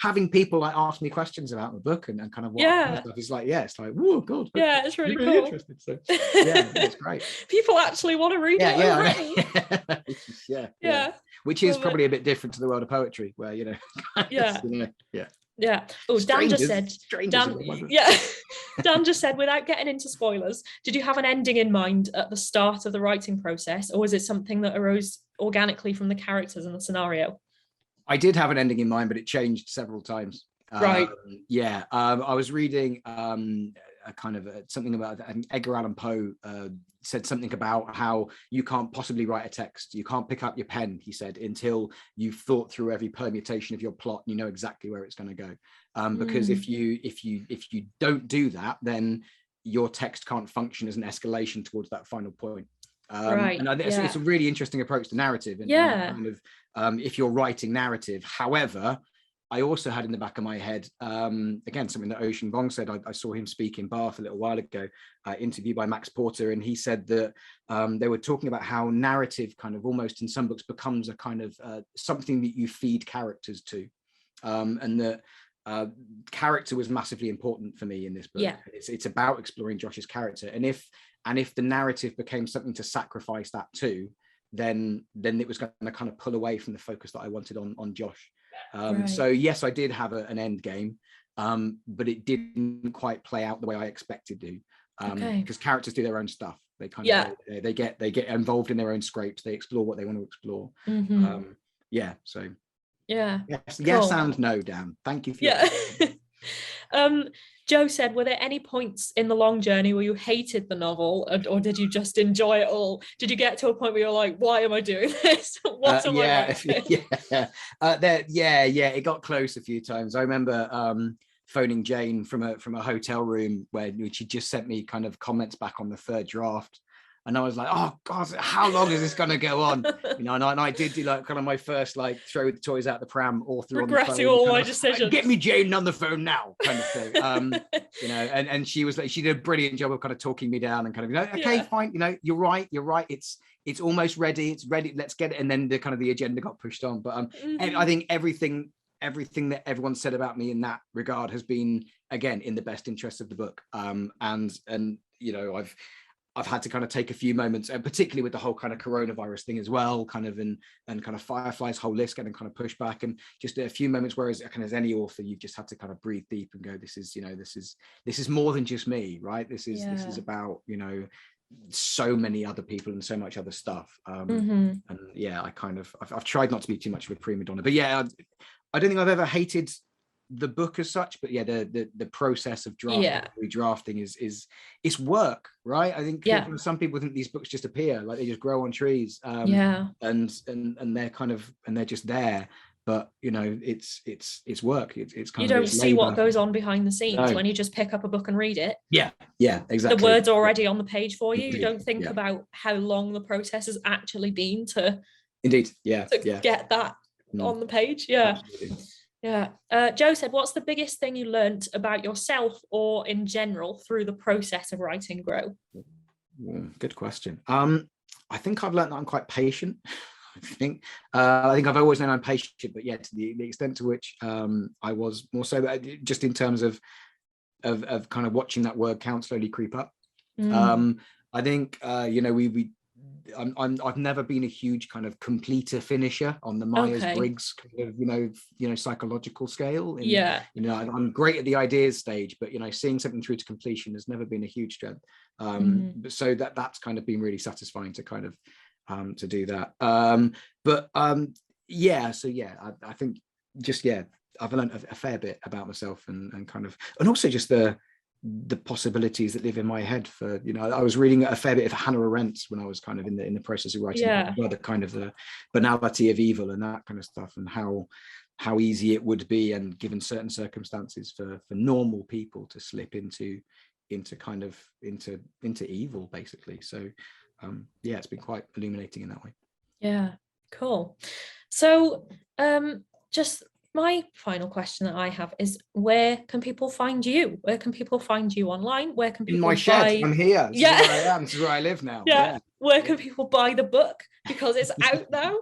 having people like ask me questions about the book and kind of what stuff is like, it's like, whoa, god, it's really cool. Interested. So it's great. People actually want to read it. Which is probably a bit different to the world of poetry, where, you know, Oh, Dan just said, Dan just said, without getting into spoilers, did you have an ending in mind at the start of the writing process, or was it something that arose organically from the characters and the scenario? I did have an ending in mind, but it changed several times. Right. I was reading a kind of something about Edgar Allan Poe said something about how you can't possibly write a text. You can't pick up your pen, he said, until you've thought through every permutation of your plot and you know exactly where it's going to go. Because if you don't do that, then your text can't function as an escalation towards that final point. And I think it's a really interesting approach to narrative. And kind of, if you're writing narrative, however, I also had in the back of my head, again, something that Ocean Bong said. I saw him speak in Bath a little while ago, interviewed by Max Porter, and he said that they were talking about how narrative kind of almost in some books becomes a kind of something that you feed characters to, and that character was massively important for me in this book. It's about exploring Josh's character, and if the narrative became something to sacrifice that to, then it was going to kind of pull away from the focus that I wanted on Josh. So yes, I did have an end game, but it didn't quite play out the way I expected to, because characters do their own stuff. They kind of they get involved in their own scrapes. They explore what they want to explore. Yes and no, Dan. Thank you for your Joe said, were there any points in the long journey where you hated the novel, or did you just enjoy it all? Did you get to a point where you're like, why am I doing this? What am I writing? It got close a few times. I remember phoning Jane from a hotel room where she just sent me kind of comments back on the third draft. And I was like, oh God, how long is this going to go on? You know, and I did do like kind of my first like throw the toys out the pram, author regretting on the phone, all my decisions. Get me Jane on the phone now, kind of thing. You know, and she was like, she did a brilliant job of kind of talking me down and kind of, you know, okay, fine, you know, you're right. It's almost ready. It's ready. Let's get it. And then the kind of the agenda got pushed on. But I think everything that everyone said about me in that regard has been, again, in the best interest of the book. And you know, I've had to kind of take a few moments, and particularly with the whole kind of coronavirus thing as well, kind of, and kind of Firefly's whole list getting kind of pushed back, and just a few moments where, as kind of as any author, you've just had to kind of breathe deep and go, this is, you know, this is more than just me, right? This is about, you know, so many other people and so much other stuff. And I've tried not to be too much of a prima donna, but I don't think I've ever hated the book as such, but the process of redrafting is it's work, right? I think some people think these books just appear, like they just grow on trees, and they're kind of, and they're just there, but you know, it's work. It's kind you of, don't see what goes on behind the scenes when you just pick up a book and read it. Exactly, the word's already on the page for you. You don't think about how long the process has actually been to get that on the page. Joe said, what's the biggest thing you learned about yourself or in general through the process of writing Grow? Good question. I think I've learned that I'm quite patient. I think I've always known I'm patient, but yeah, to the extent to which I was more so, just in terms of kind of watching that word count slowly creep up. I think I've never been a huge kind of completer finisher on the Myers-Briggs kind of psychological scale. I'm great at the ideas stage, but seeing something through to completion has never been a huge strength. So that's kind of been really satisfying to kind of to do that. I think just I've learned a fair bit about myself and also just the possibilities that live in my head for, I was reading a fair bit of Hannah Arendt when I was kind of in the process of writing the kind of the banality of evil and that kind of stuff, and how easy it would be, and given certain circumstances, for normal people to slip into evil, basically. So it's been quite illuminating in that way. Yeah, cool. So just my final question that I have is, where can people find you? Where can people find you online? Where can people in my shed? I'm here. This is where I am. This is where I live now. Yeah. Where can people buy the book, because it's out now?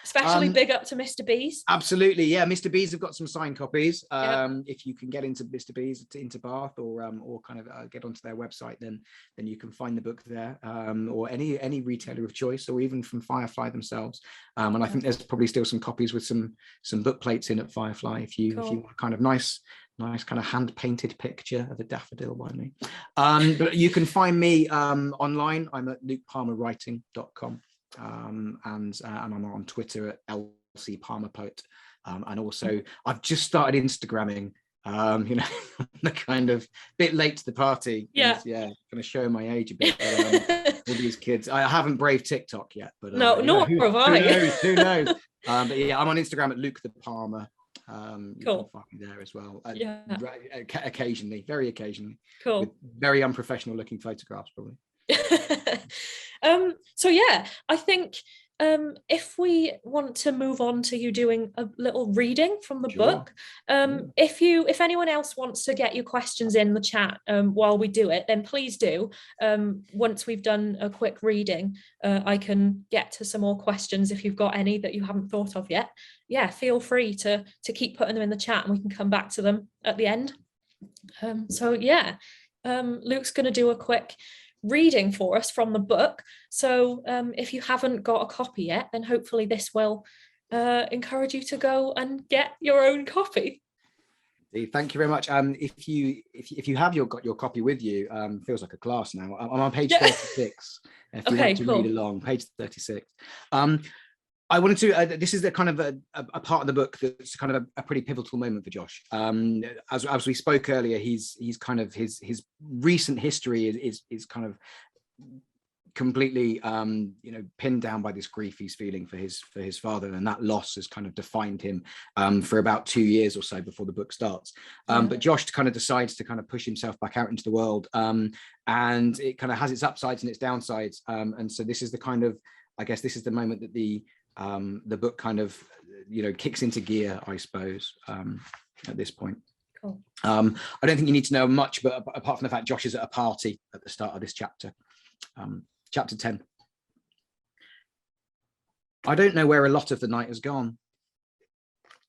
Especially big up to Mr. B's. Absolutely, yeah. Mr. B's have got some signed copies. If you can get into Mr. B's into Bath, or kind of get onto their website, then you can find the book there, or any retailer of choice, or even from Firefly themselves. And I think there's probably still some copies with some book plates in at Firefly, if you want kind of nice kind of hand painted picture of a daffodil by me. But you can find me online. I'm at lukepalmerwriting.com. And I'm on Twitter at LC Palmer Poet, and also I've just started Instagramming. The kind of bit late to the party. Kind of show my age a bit. All these kids. I haven't braved TikTok yet, but nor have I. Who knows? But yeah, I'm on Instagram at Luke the Palmer. You can find me there as well. Occasionally, very occasionally. Cool. With very unprofessional looking photographs, probably. So yeah, I think if we want to move on to you doing a little reading from the book, if anyone else wants to get your questions in the chat while we do it, then please do. Once we've done a quick reading, I can get to some more questions if you've got any that you haven't thought of yet. Yeah, feel free to keep putting them in the chat, and we can come back to them at the end. Luke's going to do a quick reading for us from the book. So if you haven't got a copy yet, then hopefully this will encourage you to go and get your own copy. Thank you very much. If you have got your copy with you, feels like a class now. I'm on page 36. If you want to read along, page 36. I wanted to. This is the kind of a part of the book that's kind of a pretty pivotal moment for Josh. As we spoke earlier, he's kind of his recent history is kind of completely pinned down by this grief he's feeling for his father, and that loss has kind of defined him for about 2 years or so before the book starts. But Josh kind of decides to kind of push himself back out into the world, and it kind of has its upsides and its downsides. And so this is the kind of, I guess this is the moment that the book kind of kicks into gear, I suppose, at this point. Cool. I don't think you need to know much, but apart from the fact Josh is at a party at the start of this chapter. Chapter 10. I don't know where a lot of the night has gone.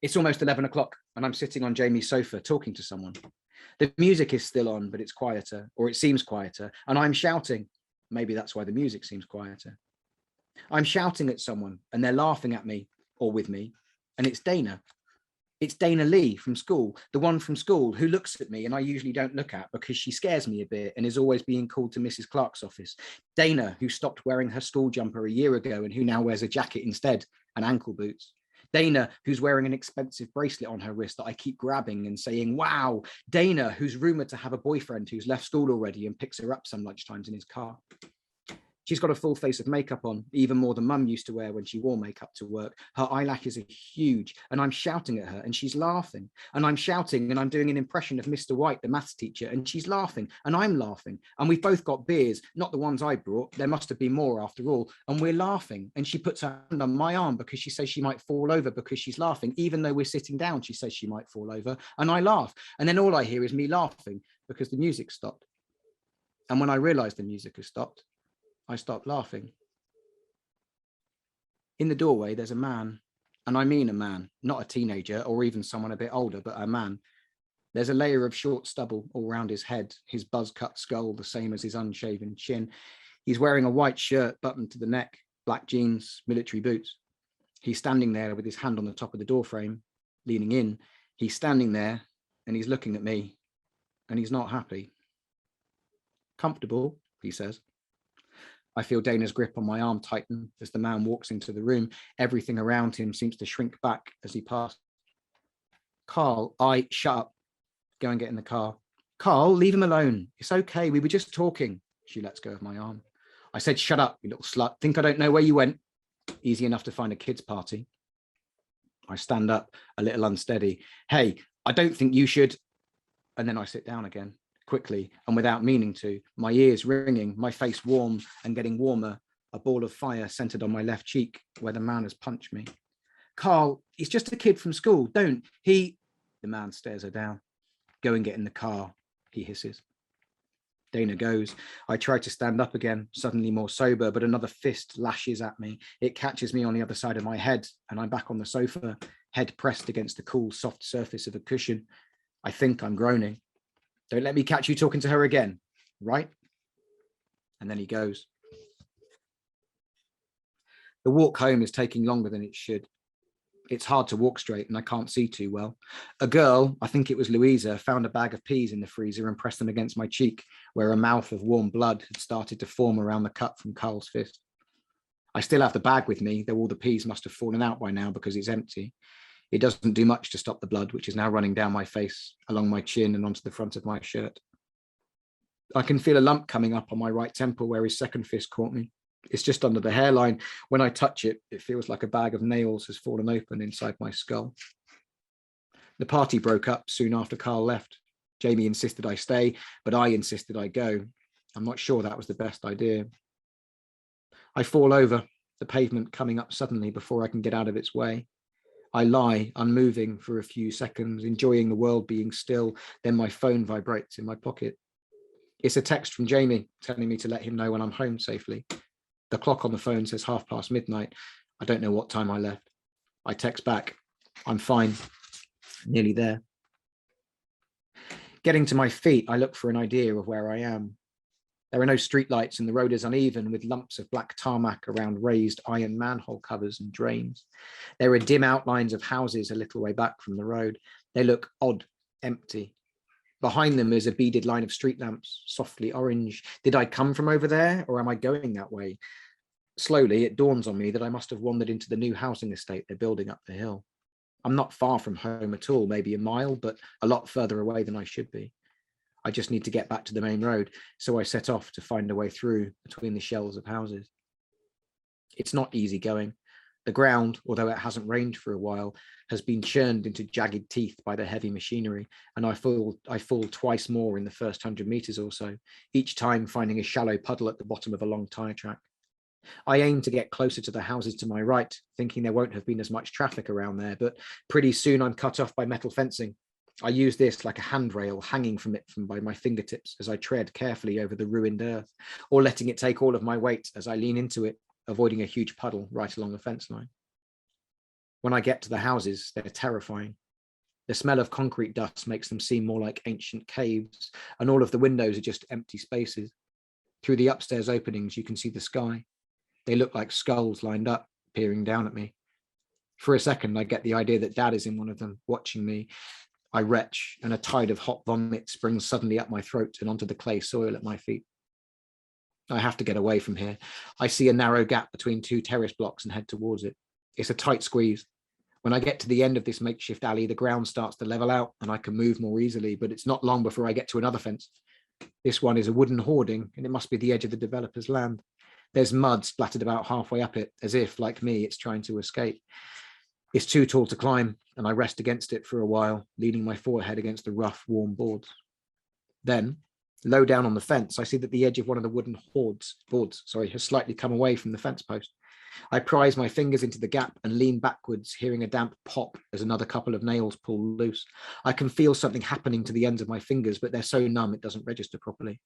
It's almost 11 o'clock and I'm sitting on Jamie's sofa talking to someone. The music is still on, but it's quieter, or it seems quieter, and I'm shouting. Maybe that's why the music seems quieter. I'm shouting at someone and they're laughing at me or with me, and it's Dana. It's Dana Lee from school, the one from school who looks at me and I usually don't look at because she scares me a bit and is always being called to Mrs. Clark's office. Dana, who stopped wearing her school jumper a year ago and who now wears a jacket instead and ankle boots. Dana, who's wearing an expensive bracelet on her wrist that I keep grabbing and saying, wow. Dana, who's rumoured to have a boyfriend who's left school already and picks her up some lunchtimes in his car. She's got a full face of makeup on, even more than Mum used to wear when she wore makeup to work. Her eyelashes are huge, and I'm shouting at her, and she's laughing. And I'm shouting, and I'm doing an impression of Mr. White, the maths teacher, and she's laughing, and I'm laughing. And we've both got beers, not the ones I brought. There must have been more after all. And we're laughing. And she puts her hand on my arm because she says she might fall over because she's laughing. Even though we're sitting down, she says she might fall over. And I laugh. And then all I hear is me laughing because the music stopped. And when I realized the music has stopped, I stopped laughing. In the doorway, there's a man, and I mean a man, not a teenager or even someone a bit older, but a man. There's a layer of short stubble all around his head, his buzz-cut skull the same as his unshaven chin. He's wearing a white shirt buttoned to the neck, black jeans, military boots. He's standing there with his hand on the top of the door frame, leaning in. He's standing there and he's looking at me, and he's not happy. Comfortable, he says. I feel Dana's grip on my arm tighten as the man walks into the room. Everything around him seems to shrink back as he passes. Carl, shut up. Go and get in the car. Carl, leave him alone. It's okay. We were just talking. She lets go of my arm. I said, shut up, you little slut. Think I don't know where you went? Easy enough to find a kid's party. I stand up, a little unsteady. Hey, I don't think you should. And then I sit down again, quickly and without meaning to, my ears ringing, my face warm and getting warmer, a ball of fire centered on my left cheek where the man has punched me. Carl, he's just a kid from school. The man stares her down. Go and get in the car, he hisses. Dana goes. I try to stand up again, suddenly more sober, but another fist lashes at me. It catches me on the other side of my head, and I'm back on the sofa, head pressed against the cool, soft surface of a cushion. I think I'm groaning. Don't let me catch you talking to her again, right? And then he goes. The walk home is taking longer than it should. It's hard to walk straight and I can't see too well. A girl, I think it was Louisa, found a bag of peas in the freezer and pressed them against my cheek, where a mouth of warm blood had started to form around the cut from Carl's fist. I still have the bag with me, though all the peas must have fallen out by now because it's empty. It doesn't do much to stop the blood, which is now running down my face, along my chin and onto the front of my shirt. I can feel a lump coming up on my right temple where his second fist caught me. It's just under the hairline. When I touch it, it feels like a bag of nails has fallen open inside my skull. The party broke up soon after Carl left. Jamie insisted I stay, but I insisted I go. I'm not sure that was the best idea. I fall over, the pavement coming up suddenly before I can get out of its way. I lie, unmoving for a few seconds, enjoying the world being still. Then my phone vibrates in my pocket. It's a text from Jamie telling me to let him know when I'm home safely. The clock on the phone says midnight. I don't know what time I left. I text back, I'm fine, nearly there. Getting to my feet, I look for an idea of where I am. There are no streetlights and the road is uneven with lumps of black tarmac around raised iron manhole covers and drains. There are dim outlines of houses a little way back from the road. They look odd, empty. Behind them is a beaded line of street lamps, softly orange. Did I come from over there or am I going that way? Slowly, it dawns on me that I must have wandered into the new housing estate they're building up the hill. I'm not far from home at all, maybe a mile, but a lot further away than I should be. I just need to get back to the main road, so I set off to find a way through between the shells of houses. It's not easy going. The ground, although it hasn't rained for a while, has been churned into jagged teeth by the heavy machinery, and I fall twice more in the first 100 meters or so, each time finding a shallow puddle at the bottom of a long tire track. I aim to get closer to the houses to my right, thinking there won't have been as much traffic around there, but pretty soon I'm cut off by metal fencing. I use this like a handrail hanging from by my fingertips as I tread carefully over the ruined earth, or letting it take all of my weight as I lean into it, avoiding a huge puddle right along the fence line. When I get to the houses, they're terrifying. The smell of concrete dust makes them seem more like ancient caves, and all of the windows are just empty spaces. Through the upstairs openings, you can see the sky. They look like skulls lined up, peering down at me. For a second, I get the idea that Dad is in one of them, watching me. I retch, and a tide of hot vomit springs suddenly up my throat and onto the clay soil at my feet. I have to get away from here. I see a narrow gap between two terrace blocks and head towards it. It's a tight squeeze. When I get to the end of this makeshift alley, the ground starts to level out and I can move more easily, but it's not long before I get to another fence. This one is a wooden hoarding, and it must be the edge of the developer's land. There's mud splattered about halfway up it, as if, like me, it's trying to escape. It's too tall to climb, and I rest against it for a while, leaning my forehead against the rough, warm boards. Then, low down on the fence, I see that the edge of one of the wooden boards has slightly come away from the fence post. I prise my fingers into the gap and lean backwards, hearing a damp pop as another couple of nails pull loose. I can feel something happening to the ends of my fingers, but they're so numb it doesn't register properly.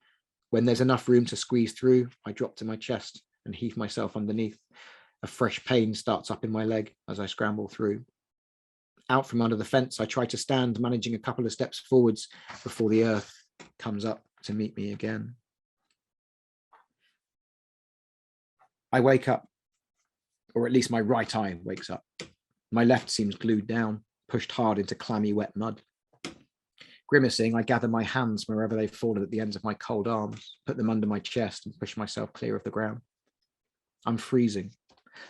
When there's enough room to squeeze through, I drop to my chest and heave myself underneath. A fresh pain starts up in my leg as I scramble through. Out from under the fence, I try to stand, managing a couple of steps forwards before the earth comes up to meet me again. I wake up, or at least my right eye wakes up. My left seems glued down, pushed hard into clammy, wet mud. Grimacing, I gather my hands from wherever they've fallen at the ends of my cold arms, put them under my chest and push myself clear of the ground. I'm freezing.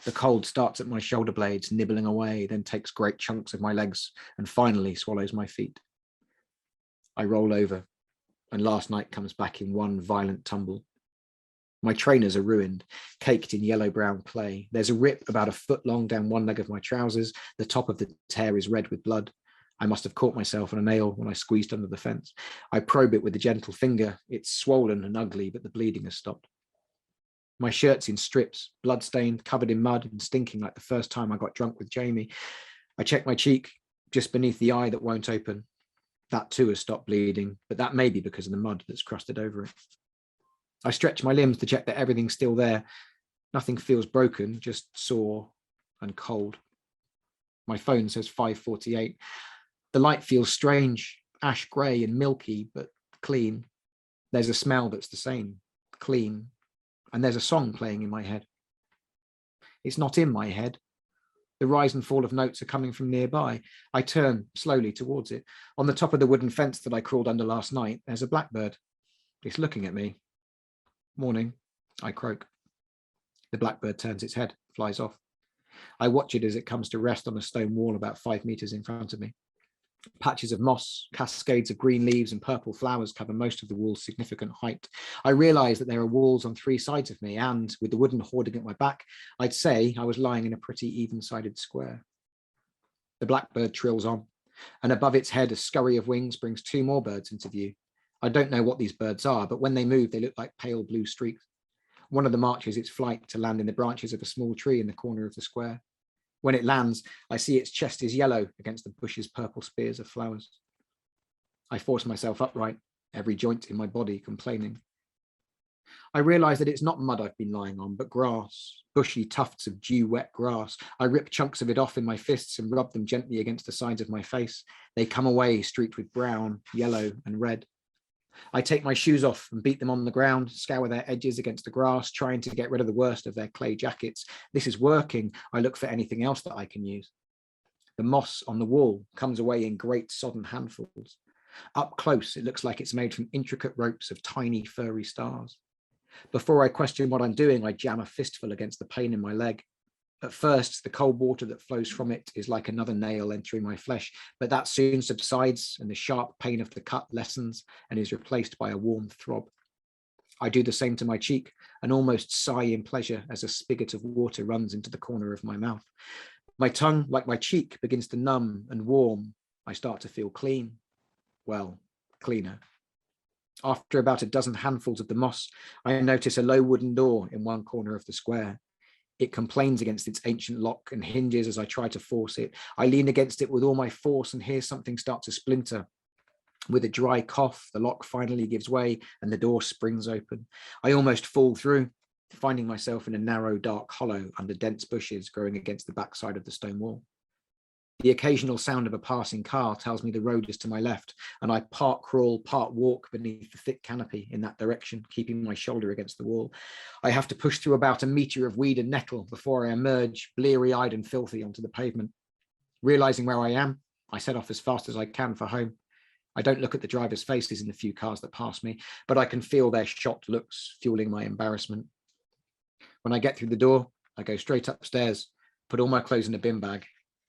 The cold starts at my shoulder blades, nibbling away, then takes great chunks of my legs and finally swallows my feet. I roll over, and last night comes back in one violent tumble. My trainers are ruined, caked in yellow-brown clay. There's a rip about a foot long down one leg of my trousers. The top of the tear is red with blood. I must have caught myself on a nail when I squeezed under the fence. I probe it with a gentle finger. It's swollen and ugly, but the bleeding has stopped. My shirt's in strips, blood-stained, covered in mud and stinking like the first time I got drunk with Jamie. I check my cheek, just beneath the eye that won't open. That too has stopped bleeding, but that may be because of the mud that's crusted over it. I stretch my limbs to check that everything's still there. Nothing feels broken, just sore and cold. My phone says 5:48. The light feels strange, ash grey and milky, but clean. There's a smell that's the same, clean. And there's a song playing in my head. It's not in my head. The rise and fall of notes are coming from nearby. I turn slowly towards it. On the top of the wooden fence that I crawled under last night, there's a blackbird. It's looking at me. Morning, I croak. The blackbird turns its head, flies off. I watch it as it comes to rest on a stone wall about 5 meters in front of me. Patches of moss, cascades of green leaves and purple flowers cover most of the wall's significant height. I realize that there are walls on 3 sides of me, and with the wooden hoarding at my back, I'd say I was lying in a pretty even-sided square. The blackbird trills on, and above its head a scurry of wings brings 2 more birds into view. I don't know what these birds are, but when they move, they look like pale blue streaks. One of them arches its flight to land in the branches of a small tree in the corner of the square. When it lands, I see its chest is yellow against the bush's purple spears of flowers. I force myself upright, every joint in my body complaining. I realize that it's not mud I've been lying on, but grass, bushy tufts of dew-wet grass. I rip chunks of it off in my fists and rub them gently against the sides of my face. They come away streaked with brown, yellow, and red. I take my shoes off and beat them on the ground, scour their edges against the grass, trying to get rid of the worst of their clay jackets. This is working. I look for anything else that I can use. The moss on the wall comes away in great sodden handfuls. Up close, it looks like it's made from intricate ropes of tiny furry stars. Before I question what I'm doing, I jam a fistful against the pain in my leg. At first, the cold water that flows from it is like another nail entering my flesh, but that soon subsides and the sharp pain of the cut lessens and is replaced by a warm throb. I do the same to my cheek and almost sigh in pleasure as a spigot of water runs into the corner of my mouth. My tongue, like my cheek, begins to numb and warm. I start to feel clean. Well, cleaner. After about a dozen handfuls of the moss, I notice a low wooden door in one corner of the square. It complains against its ancient lock and hinges as I try to force it. I lean against it with all my force and hear something start to splinter. With a dry cough, the lock finally gives way and the door springs open. I almost fall through, finding myself in a narrow, dark hollow under dense bushes growing against the backside of the stone wall. The occasional sound of a passing car tells me the road is to my left, and I part crawl, part walk beneath the thick canopy in that direction, keeping my shoulder against the wall. I have to push through about a meter of weed and nettle before I emerge, bleary-eyed and filthy, onto the pavement. Realizing where I am, I set off as fast as I can for home. I don't look at the drivers' faces in the few cars that pass me, but I can feel their shocked looks fueling my embarrassment. When I get through the door, I go straight upstairs, put all my clothes in a bin bag,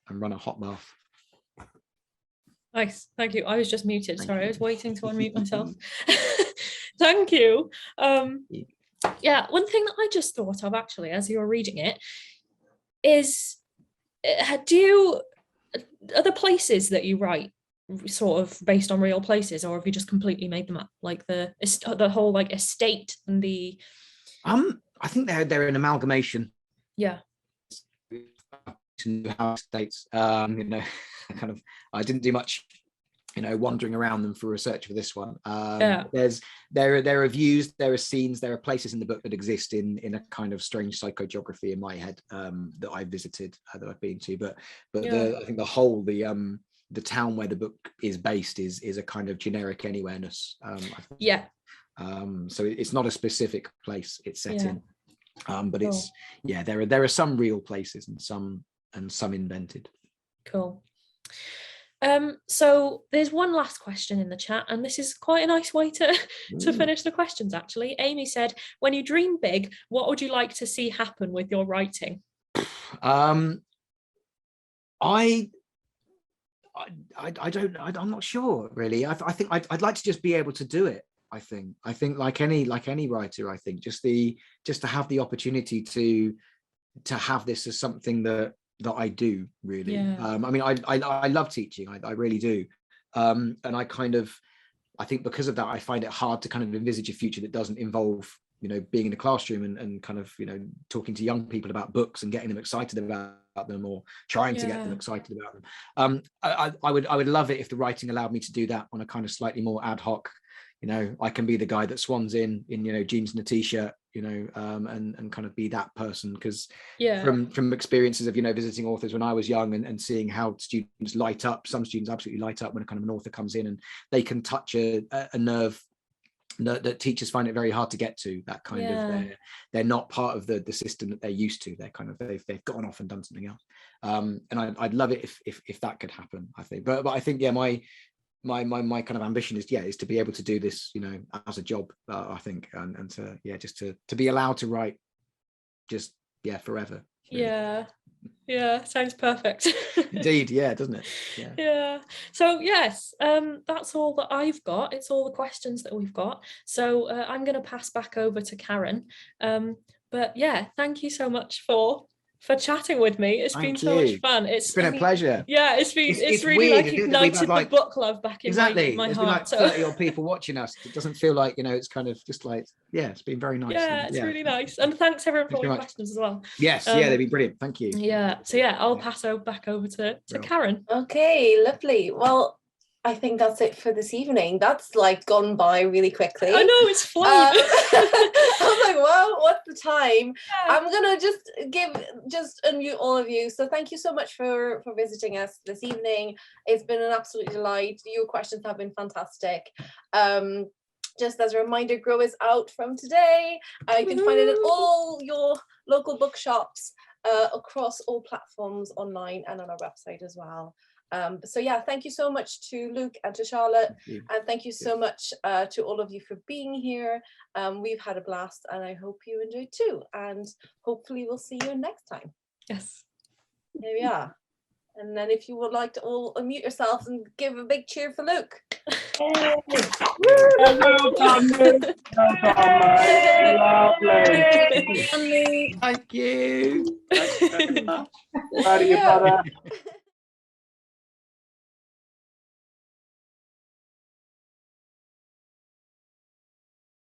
and run a hot bath. Nice, thank you. I was just muted. Sorry, I was waiting to unmute myself. Thank you. Yeah, one thing that I just thought of actually as you were reading it is, are the places that you write sort of based on real places, or have you just completely made them up, like the whole like estate and the? I think they're an amalgamation. Yeah. House estates, you know, kind of. I didn't do much wandering around them for research for this one. Yeah. There are views, there are scenes, there are places in the book that exist in a kind of strange psychogeography in my head that I visited, that I've been to. But I think the town where the book is based is a kind of generic anywhereness. Yeah. So it's not a specific place it's set in. But it's there are some real places and some invented. Cool. So there's one last question in the chat, and this is quite a nice way to finish the questions, actually. Amy said, when you dream big, what would you like to see happen with your writing? I'm not sure, really. I think I'd like to just be able to do it. I think like any writer, I think just to have the opportunity to have this as something that I do, really. I mean, I love teaching, I really do, and I think because of that, I find it hard to kind of envisage a future that doesn't involve being in a classroom and kind of talking to young people about books and getting them excited about them, or trying to get them excited about them. I would love it if the writing allowed me to do that on a kind of slightly more ad hoc. I can be the guy that swans in jeans and a t-shirt, and kind of be that person, because from experiences of visiting authors when I was young and seeing how students light up, some students absolutely light up when a kind of an author comes in and they can touch a nerve that teachers find it very hard to get to. That kind of they're not part of the system that they're used to. They're kind of they've gone off and done something else. And I'd love it if that could happen, I think. But I think my kind of ambition is to be able to do this as a job, I think, and to just to be allowed to write just forever, really. Sounds perfect. Indeed, doesn't it? So yes, that's all that I've got. It's all the questions that we've got, so I'm going to pass back over to Karen, but thank you so much for chatting with me. It's been so much fun. It's been a pleasure. It's really weird, like ignited the book love back in my heart. There's been like 30 odd people watching us. It doesn't feel like it's kind of just like it's been very nice. It's really nice, and thanks everyone for all your questions as well. They've been brilliant. Thank you. I'll pass back over to Karen. Okay, lovely. Well, I think that's it for this evening. That's like gone by really quickly. I know, it's flown. I was like, well, what's the time? I'm gonna just unmute all of you. So thank you so much for visiting us this evening. It's been an absolute delight. Your questions have been fantastic. Just as a reminder, Grow is out from today. You can find it at all your local bookshops across all platforms online and on our website as well. Thank you so much to Luke and to Charlotte, and thank you so much to all of you for being here. We've had a blast, and I hope you enjoyed too, and hopefully we'll see you next time. Yes. There we are. And then if you would like to all unmute yourselves and give a big cheer for Luke. Well done, Luke. Lovely. Thank you. Proud of you, brother.